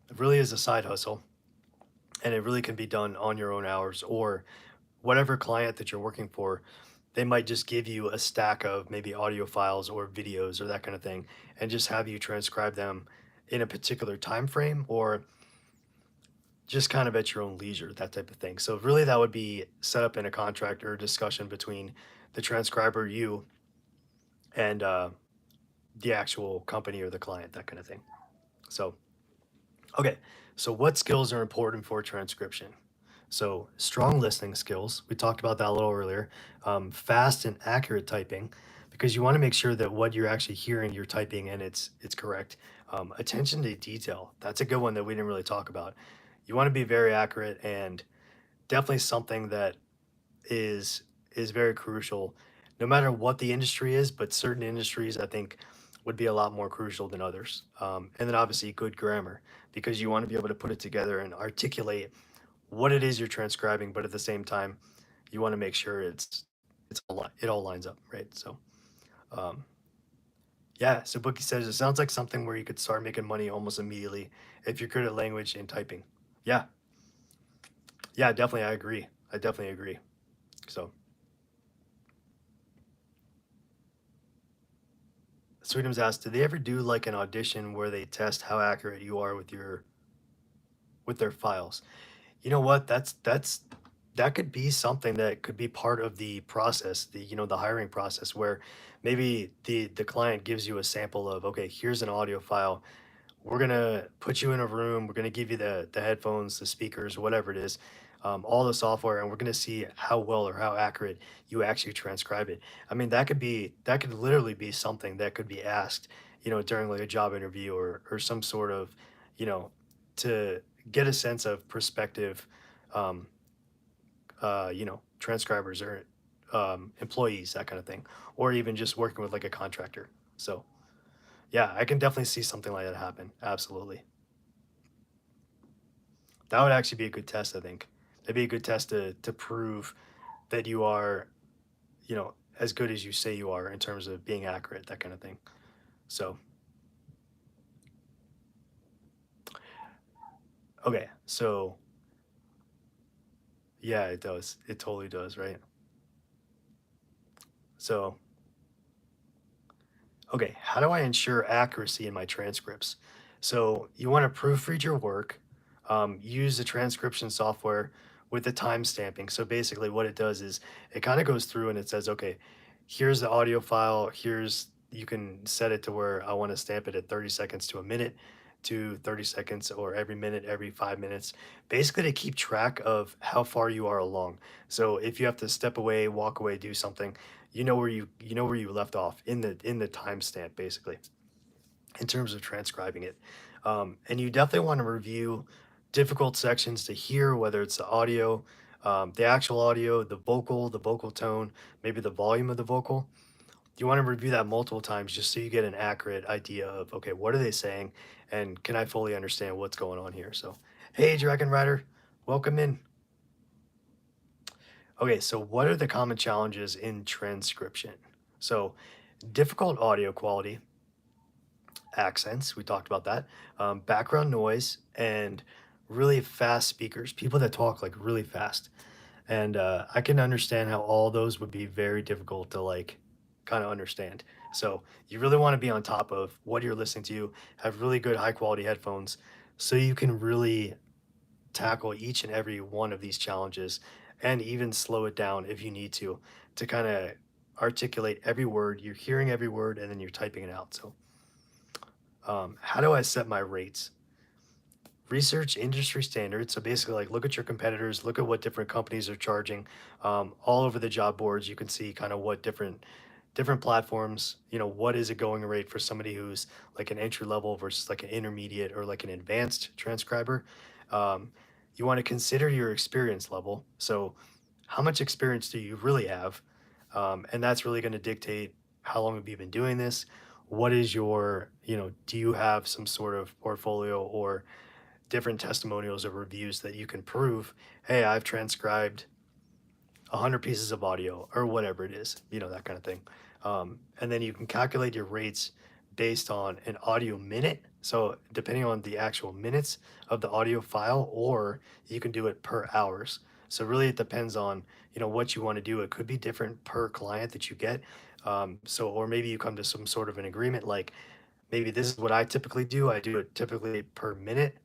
It really is a side hustle, and it really can be done on your own hours, or whatever client that you're working for, they might just give you a stack of maybe audio files or videos or that kind of thing, and just have you transcribe them in a particular time frame, or just kind of at your own leisure, that type of thing. So really that would be set up in a contract or a discussion between the transcriber, you, and the actual company or the client, that kind of thing. So okay, so what skills are important for transcription? So strong listening skills, we talked about that a little earlier. Fast and accurate typing, because you want to make sure that what you're actually hearing, you're typing and it's correct. Attention to detail, that's a good one that we didn't really talk about. You want to be very accurate, and definitely something that is very crucial, no matter what the industry is. But certain industries, I think, would be a lot more crucial than others. And then obviously good grammar, because you want to be able to put it together and articulate what it is you're transcribing, but at the same time, you want to make sure it all lines up, right? So um, yeah. So Bookie says it sounds like something where you could start making money almost immediately if you're good at language and typing. Yeah, yeah, definitely. I agree. I definitely agree. So Sweetums asked, did they ever do like an audition where they test how accurate you are with their files? You know what? That could be something that could be part of the process, the hiring process, where maybe the client gives you a sample of, okay, here's an audio file. We're gonna put you in a room. We're gonna give you the headphones, the speakers, whatever it is, all the software, and we're gonna see how well or how accurate you actually transcribe it. I mean, that could literally be something that could be asked, during like a job interview or some sort of, you know, to get a sense of perspective, um, transcribers or employees, that kind of thing, or even just working with like a contractor. So. Yeah, I can definitely see something like that happen. Absolutely. That would actually be a good test, I think. That'd be a good test to prove that you are, as good as you say you are in terms of being accurate, that kind of thing. So, okay. So, yeah, it does. It totally does, right? So, okay, how do I ensure accuracy in my transcripts? So you want to proofread your work, use the transcription software with the time stamping. So basically, what it does is it kind of goes through and it says, okay, here's the audio file. You can set it to where I want to stamp it at 30 seconds to a minute, to 30 seconds, or every minute, every 5 minutes, basically to keep track of how far you are along. So if you have to step away, walk away, do something, you know where you left off in the timestamp, basically, in terms of transcribing it. And you definitely want to review difficult sections to hear, whether it's the audio, the actual audio, the vocal tone, maybe the volume of the vocal. You want to review that multiple times just so you get an accurate idea of, okay, what are they saying, and can I fully understand what's going on here? So, hey, Dragon Rider, welcome in. Okay, so what are the common challenges in transcription? So, difficult audio quality, accents, we talked about that, background noise, and really fast speakers, people that talk like really fast. And I can understand how all those would be very difficult to like kind of understand. So you really want to be on top of what you're listening to, have really good high quality headphones so you can really tackle each and every one of these challenges and even slow it down if you need to kind of articulate every word. You're hearing every word and then you're typing it out. So how do I set my rates? Research industry standards. So basically, like look at your competitors, look at what different companies are charging. All over the job boards, you can see kind of what different platforms. What is a going rate for somebody who's like an entry level versus like an intermediate or like an advanced transcriber. Um, you want to consider your experience level. So, how much experience do you really have? And that's really going to dictate how long have you been doing this. What is do you have some sort of portfolio or different testimonials or reviews that you can prove, hey, I've transcribed 100 pieces of audio or whatever it is, that kind of thing. And then you can calculate your rates based on an audio minute. So depending on the actual minutes of the audio file, or you can do it per hours. So really it depends on, what you want to do. It could be different per client that you get. Or maybe you come to some sort of an agreement, like maybe this is what I typically do. I do it typically per minute,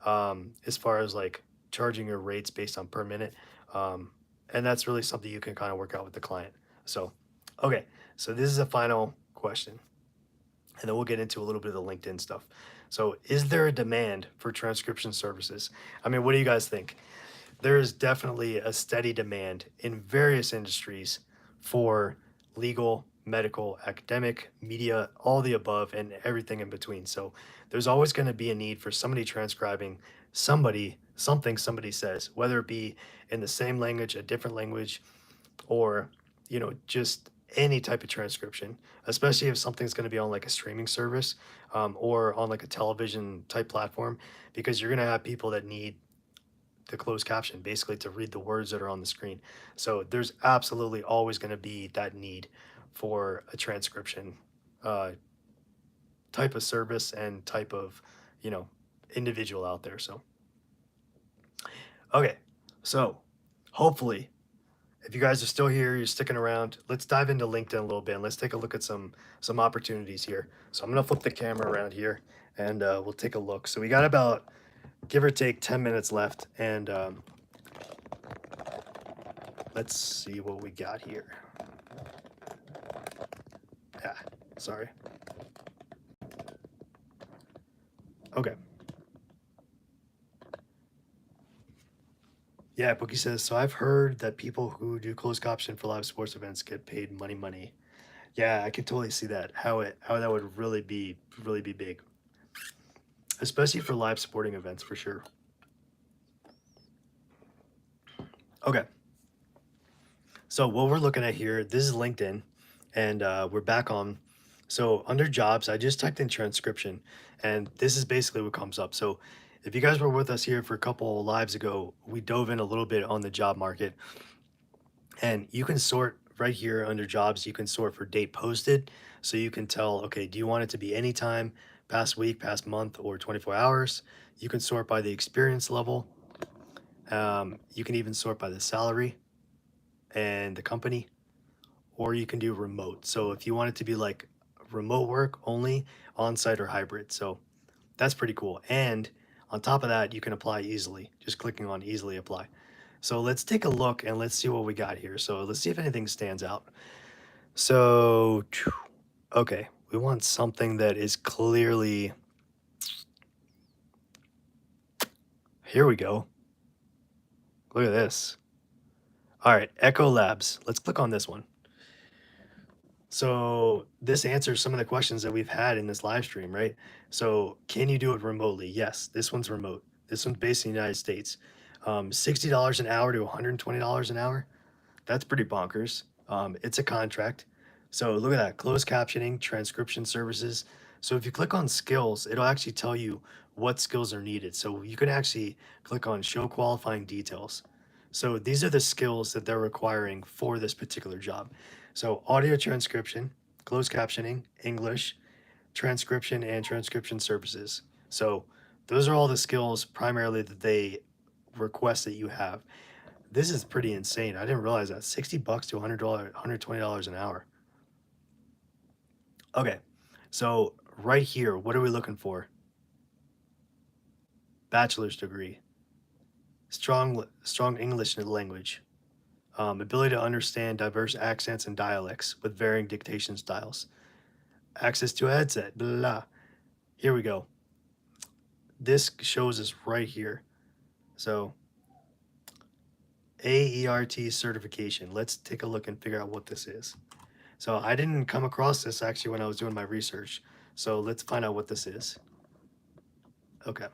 as far as like charging your rates based on per minute. Um, and that's really something you can kind of work out with the client. So, okay, so this is a final question, and then we'll get into a little bit of the LinkedIn stuff. So, is there a demand for transcription services? I mean, what do you guys think? There is definitely a steady demand in various industries for legal, medical, academic, media, all the above, and everything in between. So there's always going to be a need for somebody transcribing something somebody says, whether it be in the same language, a different language, or just any type of transcription, especially if something's going to be on like a streaming service, or on like a television type platform, because you're going to have people that need the closed caption, basically to read the words that are on the screen. So there's absolutely always going to be that need for a transcription uh, type of service and type of, you know, individual out there. So, okay. So hopefully, if you guys are still here, you're sticking around, let's dive into LinkedIn a little bit and let's take a look at some opportunities here. So I'm going to flip the camera around here and we'll take a look. So we got about, give or take, 10 minutes left, and let's see what we got here. Yeah, sorry. Okay. Yeah, Bookie says, so I've heard that people who do closed caption for live sports events get paid money. Yeah, I can totally see that. How that would really be big. Especially for live sporting events for sure. Okay. So what we're looking at here, this is LinkedIn, and we're back on So under jobs, I just typed in transcription, and this is basically what comes up. So if you guys were with us here for a couple lives ago, we dove in a little bit on the job market, and you can sort right here under jobs. You can sort for date posted, so you can tell, okay, do you want it to be anytime, past week, past month, or 24 hours? You can sort by the experience level. You can even sort by the salary and the company, or you can do remote. So if you want it to be like remote work only, on-site or hybrid. So that's pretty cool. And on top of that, you can apply easily, just clicking on easily apply. So let's take a look and let's see what we got here. So let's see if anything stands out. So, okay, we want something that is clearly, here we go. Look at this. All right, Echo Labs. Let's click on this one. So this answers some of the questions that we've had in this live stream, right? So can you do it remotely? Yes, this one's remote. This one's based in the United States. $60 an hour to $120 an hour. That's pretty bonkers. It's a contract. So look at that, closed captioning, transcription services. So if you click on skills, it'll actually tell you what skills are needed. So you can actually click on show qualifying details. So these are the skills that they're requiring for this particular job. So audio transcription, closed captioning, English, transcription, and transcription services. So those are all the skills primarily that they request that you have. This is pretty insane. I didn't realize that. $60 to $100, $120 an hour. Okay, so right here, what are we looking for? Bachelor's degree, strong English language, ability to understand diverse accents and dialects with varying dictation styles, access to a headset, blah, blah, blah. Here we go. This shows us right here. So AERT certification. Let's take a look and figure out what this is. So I didn't come across this actually when I was doing my research. So let's find out what this is. Okay.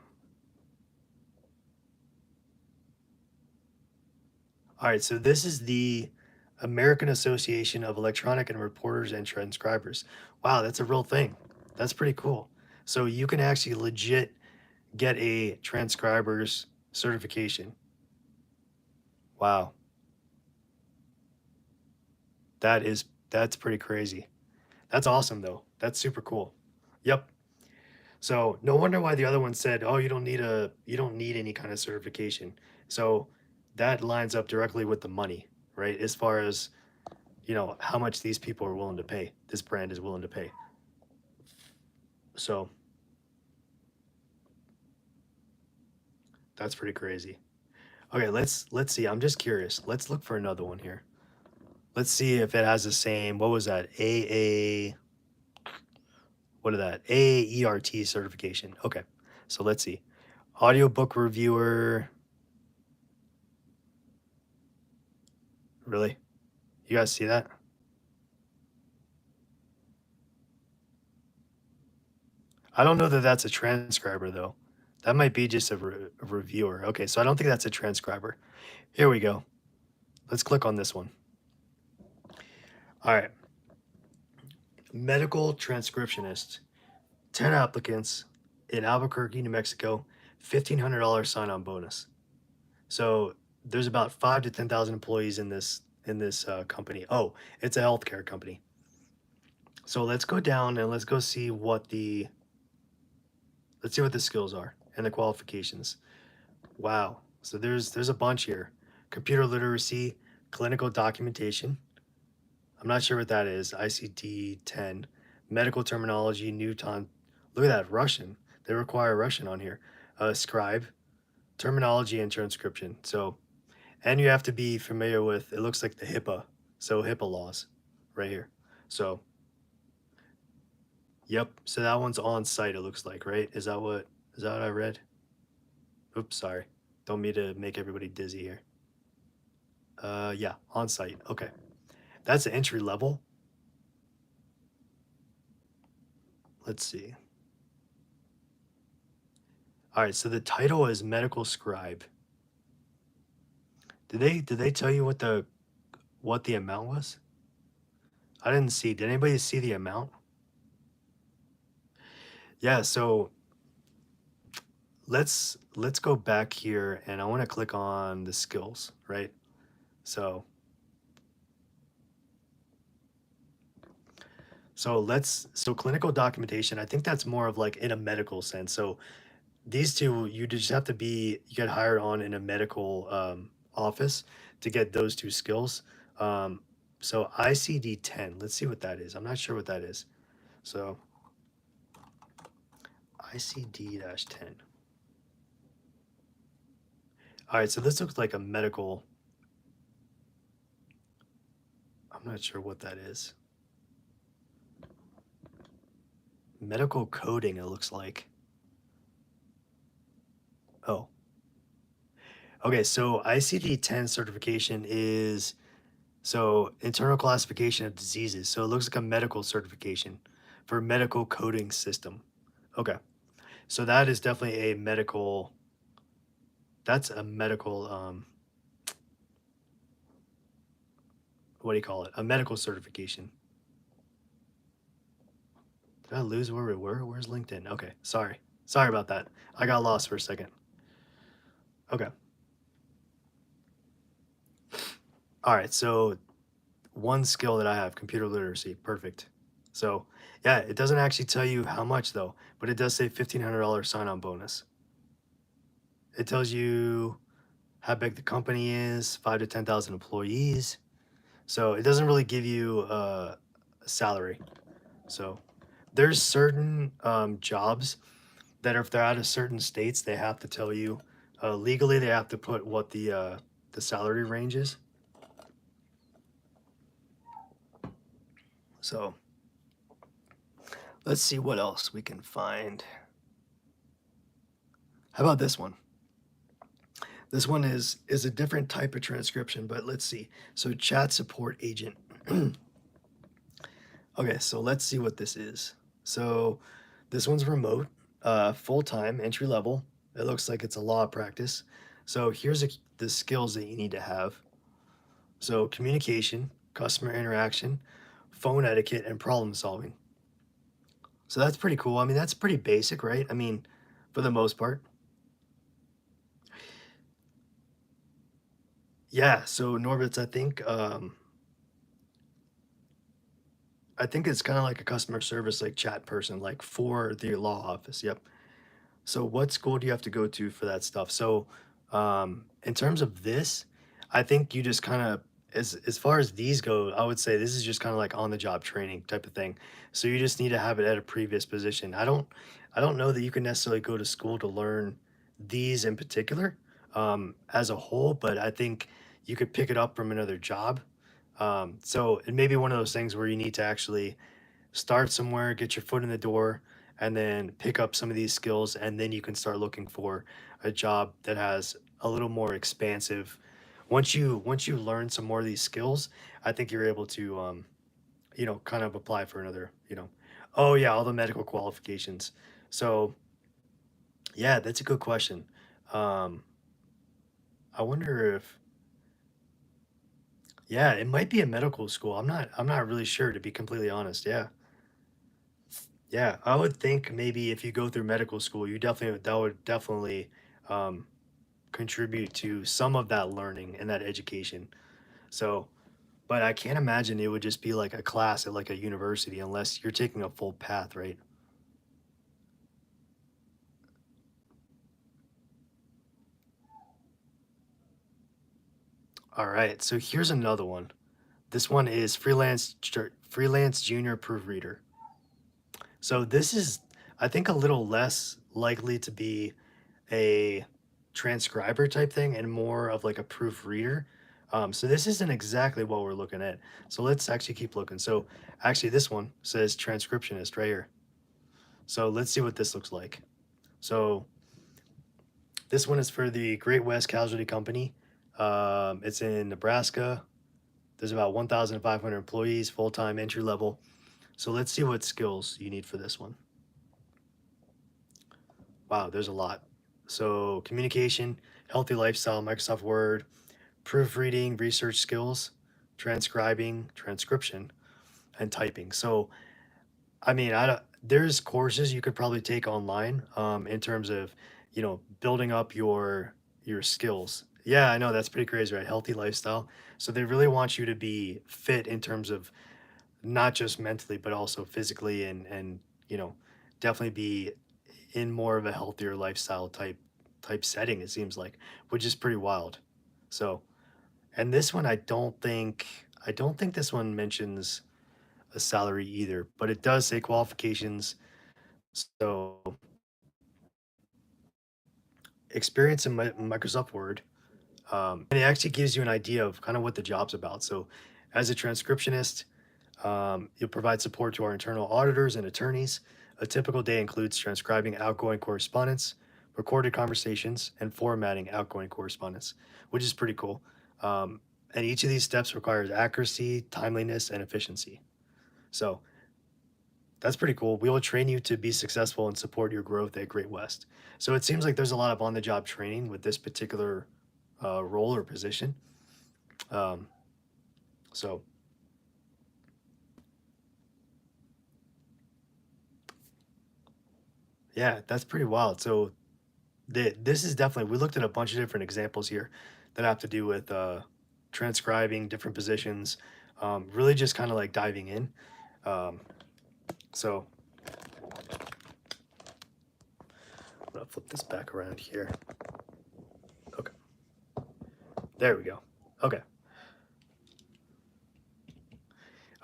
All right, so this is the American Association of Electronic and Reporters and Transcribers. Wow, that's a real thing. That's pretty cool. So you can actually legit get a transcriber's certification. Wow. That's pretty crazy. That's awesome though. That's super cool. Yep. So no wonder why the other one said, "Oh, you don't need any kind of certification." So that lines up directly with the money, right? As far as, how much these people are willing to pay. This brand is willing to pay. So that's pretty crazy. Okay, let's see. I'm just curious. Let's look for another one here. Let's see if it has the same. What was that? What is that? AERT certification. Okay. So let's see. Audiobook reviewer. Really? You guys see that? I don't know that that's a transcriber though. That might be just a reviewer. Okay, so I don't think that's a transcriber. Here we go. Let's click on this one. All right. Medical transcriptionist. 10 applicants in Albuquerque, New Mexico. $1,500 sign-on bonus. So there's about 5 to 10,000 employees in this company. Oh, it's a healthcare company. So let's go down and let's see what the skills are and the qualifications. Wow. So there's a bunch here. Computer literacy, clinical documentation. I'm not sure what that is. ICD 10, medical terminology, Newton. Look at that, Russian. They require Russian on here. Scribe, terminology and transcription. So, and you have to be familiar with, it looks like the HIPAA. So HIPAA laws right here. So, yep. So that one's on site, it looks like, right? Is that what I read? Oops, sorry. Don't mean to make everybody dizzy here. Yeah, on site. Okay. That's the entry level. Let's see. All right, so the title is medical scribe. Did they tell you what the amount was? I didn't see. Did anybody see the amount? Yeah, so let's go back here and I want to click on the skills, right? So so clinical documentation, I think that's more of like in a medical sense. So these two, you just have to you get hired on in a medical office to get those two skills. Um, so ICD 10, let's see what that is. I'm not sure what that is. So ICD 10. All right, so this looks like a medical, I'm not sure what that is. Medical coding, it looks like. Oh, okay. So ICD 10 certification is so internal classification of diseases. So it looks like a medical certification for medical coding system. Okay. So that is definitely a medical, that's a medical, what do you call it? A medical certification. Did I lose where we were? Where's LinkedIn? Okay. Sorry. Sorry about that. I got lost for a second. Okay. All right. So one skill that I have, computer literacy. Perfect. So yeah, it doesn't actually tell you how much though, but it does say $1,500 sign-on bonus. It tells you how big the company is, 5 to 10,000 employees. So it doesn't really give you a salary. So there's certain jobs that if they're out of certain states, they have to tell you legally. They have to put what the salary range is. So let's see what else we can find. How about this one? This one is a different type of transcription, but let's see. So chat support agent. Okay, so let's see what this is. So this one's remote, full-time, entry level. It looks like it's a law practice. So here's the skills that you need to have. So communication, customer interaction, phone etiquette, and problem solving. So that's pretty cool. I mean, that's pretty basic, right? I mean, for the most part. Yeah, so Norbitz, I think it's kind of like a customer service like chat person, like for the law office. Yep. So what school do you have to go to for that stuff? So in terms of this, I think you just kind of as far as these go, I would say this is just kind of like on the job training type of thing. So you just need to have it at a previous position. I don't know that you can necessarily go to school to learn these in particular as a whole, but I think you could pick it up from another job. So it may be one of those things where you need to actually start somewhere, get your foot in the door, and then pick up some of these skills, and then you can start looking for a job that has a little more expansive. Once you learn some more of these skills, I think you're able to kind of apply for another, oh yeah, all the medical qualifications. So yeah, that's a good question. Um, I wonder if yeah, it might be a medical school. I'm not really sure to be completely honest. Yeah. Yeah, I would think maybe if you go through medical school, that would definitely um, contribute to some of that learning and that education. So, but I can't imagine it would just be like a class at like a university unless you're taking a full path, right? All right, so here's another one. This one is freelance junior proofreader. So this is, I think, a little less likely to be a transcriber type thing and more of like a proofreader. So this isn't exactly what we're looking at. So let's actually keep looking. So actually this one says transcriptionist right here. So let's see what this looks like. So this one is for the Great West Casualty Company. It's in Nebraska. There's about 1,500 employees, full-time, entry level. So let's see what skills you need for this one. Wow, there's a lot. So communication, healthy lifestyle, Microsoft Word, proofreading, research skills, transcribing, transcription, and typing. So I mean, I don't, there's courses you could probably take online in terms of, building up your skills. Yeah, I know that's pretty crazy, right? Healthy lifestyle. So they really want you to be fit in terms of not just mentally, but also physically and you know, definitely be in more of a healthier lifestyle type setting, it seems like, which is pretty wild. So, and this one I don't think this one mentions a salary either, but it does say qualifications. So experience in Microsoft Word, and it actually gives you an idea of kind of what the job's about. So as a transcriptionist, you'll provide support to our internal auditors and attorneys. A typical day includes transcribing outgoing correspondence, recorded conversations, and formatting outgoing correspondence, which is pretty cool. Um, and each of these steps requires accuracy, timeliness, and efficiency. So that's pretty cool. We will train you to be successful and support your growth at Great West. So it seems like there's a lot of on the job training with this particular role or position. Um, so yeah, that's pretty wild. So this is definitely, we looked at a bunch of different examples here that have to do with transcribing different positions, really just kind of like diving in. Um, so I'm gonna flip this back around here. Okay, there we go. Okay,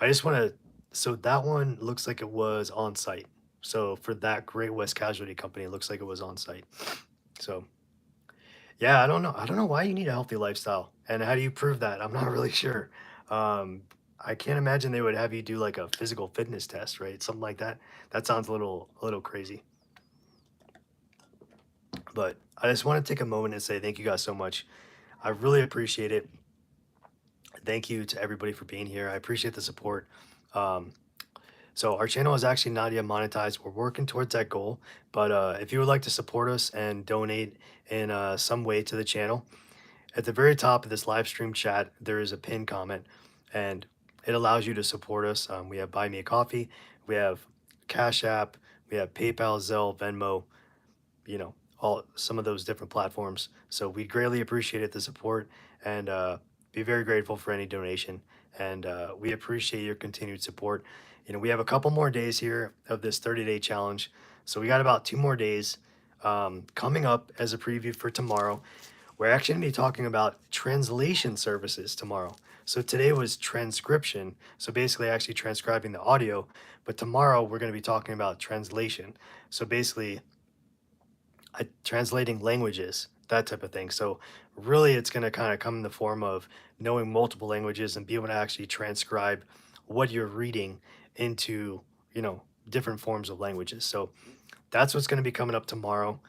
I just want to. So that one looks like it was on site. So for that Great West Casualty Company, it looks like it was on site. So yeah, I don't know. I don't know why you need a healthy lifestyle, and how do you prove that? I'm not really sure. Um, I can't imagine they would have you do like a physical fitness test, right? Something like that. That sounds a little crazy. But I just want to take a moment and say thank you guys so much. I really appreciate it. Thank you to everybody for being here. I appreciate the support. Um, so our channel is actually not yet monetized. We're working towards that goal. But if you would like to support us and donate in some way to the channel, at the very top of this live stream chat, there is a pinned comment, and it allows you to support us. We have Buy Me a Coffee, we have Cash App, we have PayPal, Zelle, Venmo, all some of those different platforms. So we greatly appreciate the support and be very grateful for any donation. And we appreciate your continued support. We have a couple more days here of this 30-day challenge. So we got about 2 more days coming up as a preview for tomorrow. We're actually going to be talking about translation services tomorrow. So today was transcription, so basically actually transcribing the audio, but tomorrow we're going to be talking about translation. So basically translating languages, that type of thing. So really it's going to kind of come in the form of knowing multiple languages and be able to actually transcribe what you're reading into, different forms of languages. So that's what's going to be coming up tomorrow,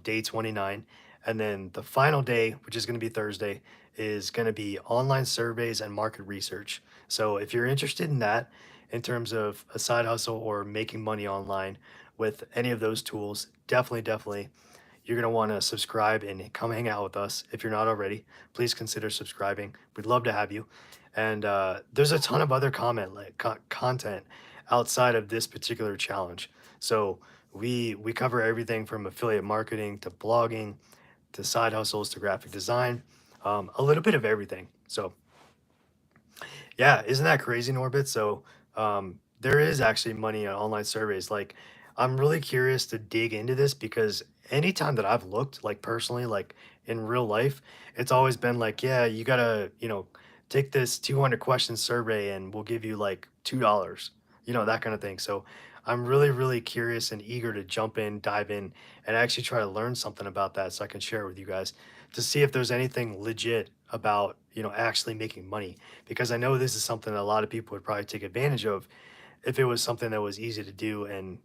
day 29. And then the final day, which is going to be Thursday, is going to be online surveys and market research. So if you're interested in that, in terms of a side hustle or making money online with any of those tools, definitely, you're going to want to subscribe and come hang out with us. If you're not already, please consider subscribing. We'd love to have you. And there's a ton of other content outside of this particular challenge. So we cover everything from affiliate marketing to blogging to side hustles to graphic design, a little bit of everything. So yeah, isn't that crazy, Norbit? So there is actually money on online surveys. Like, I'm really curious to dig into this because anytime that I've looked, like personally, like in real life, it's always been like, yeah, you gotta, take this 200 question survey and we'll give you like $2, that kind of thing. So I'm really, really curious and eager to jump in, dive in, and actually try to learn something about that so I can share it with you guys to see if there's anything legit about, actually making money because I know this is something that a lot of people would probably take advantage of if it was something that was easy to do and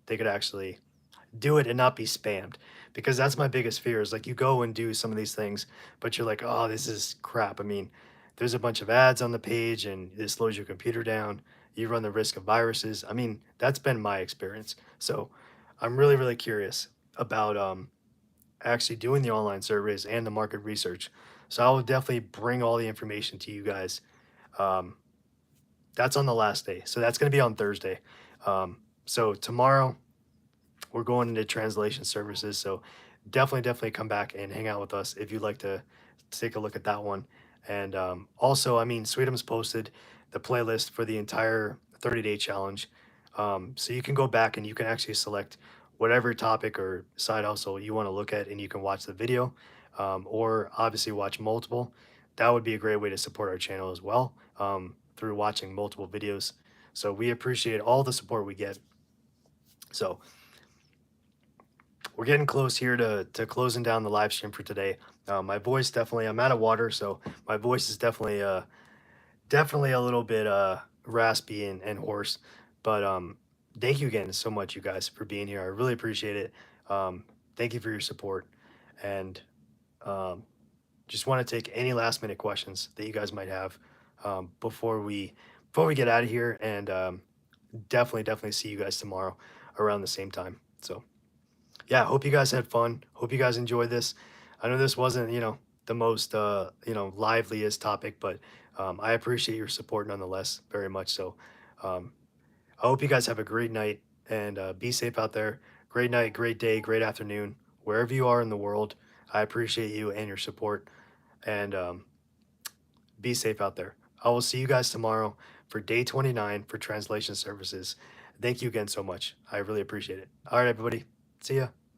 they could actually do it and not be spammed because that's my biggest fear is like you go and do some of these things but you're like, oh, this is crap. I mean, there's a bunch of ads on the page and it slows your computer down. You run the risk of viruses. I mean, that's been my experience. So I'm really, really curious about actually doing the online surveys and the market research. So I will definitely bring all the information to you guys. Um, that's on the last day. So that's going to be on Thursday. So tomorrow we're going into translation services. So definitely come back and hang out with us if you'd like to take a look at that one. And also, I mean, Sweetums posted the playlist for the entire 30-day challenge. So you can go back and you can actually select whatever topic or side hustle you want to look at, and you can watch the video, or obviously watch multiple. That would be a great way to support our channel as well, through watching multiple videos. So we appreciate all the support we get. So we're getting close here to closing down the live stream for today. My voice definitely, I'm out of water, so my voice is definitely a little bit raspy and hoarse. But thank you again so much, you guys, for being here. I really appreciate it. Thank you for your support, and um, just want to take any last minute questions that you guys might have, before we get out of here. And definitely see you guys tomorrow around the same time. So yeah, hope you guys had fun. Hope you guys enjoyed this. I know this wasn't, the most, liveliest topic, but I appreciate your support nonetheless, very much so. Um, I hope you guys have a great night, and be safe out there. Great night, great day, great afternoon, wherever you are in the world. I appreciate you and your support, and be safe out there. I will see you guys tomorrow for day 29 for translation services. Thank you again so much. I really appreciate it. All right, everybody. See ya.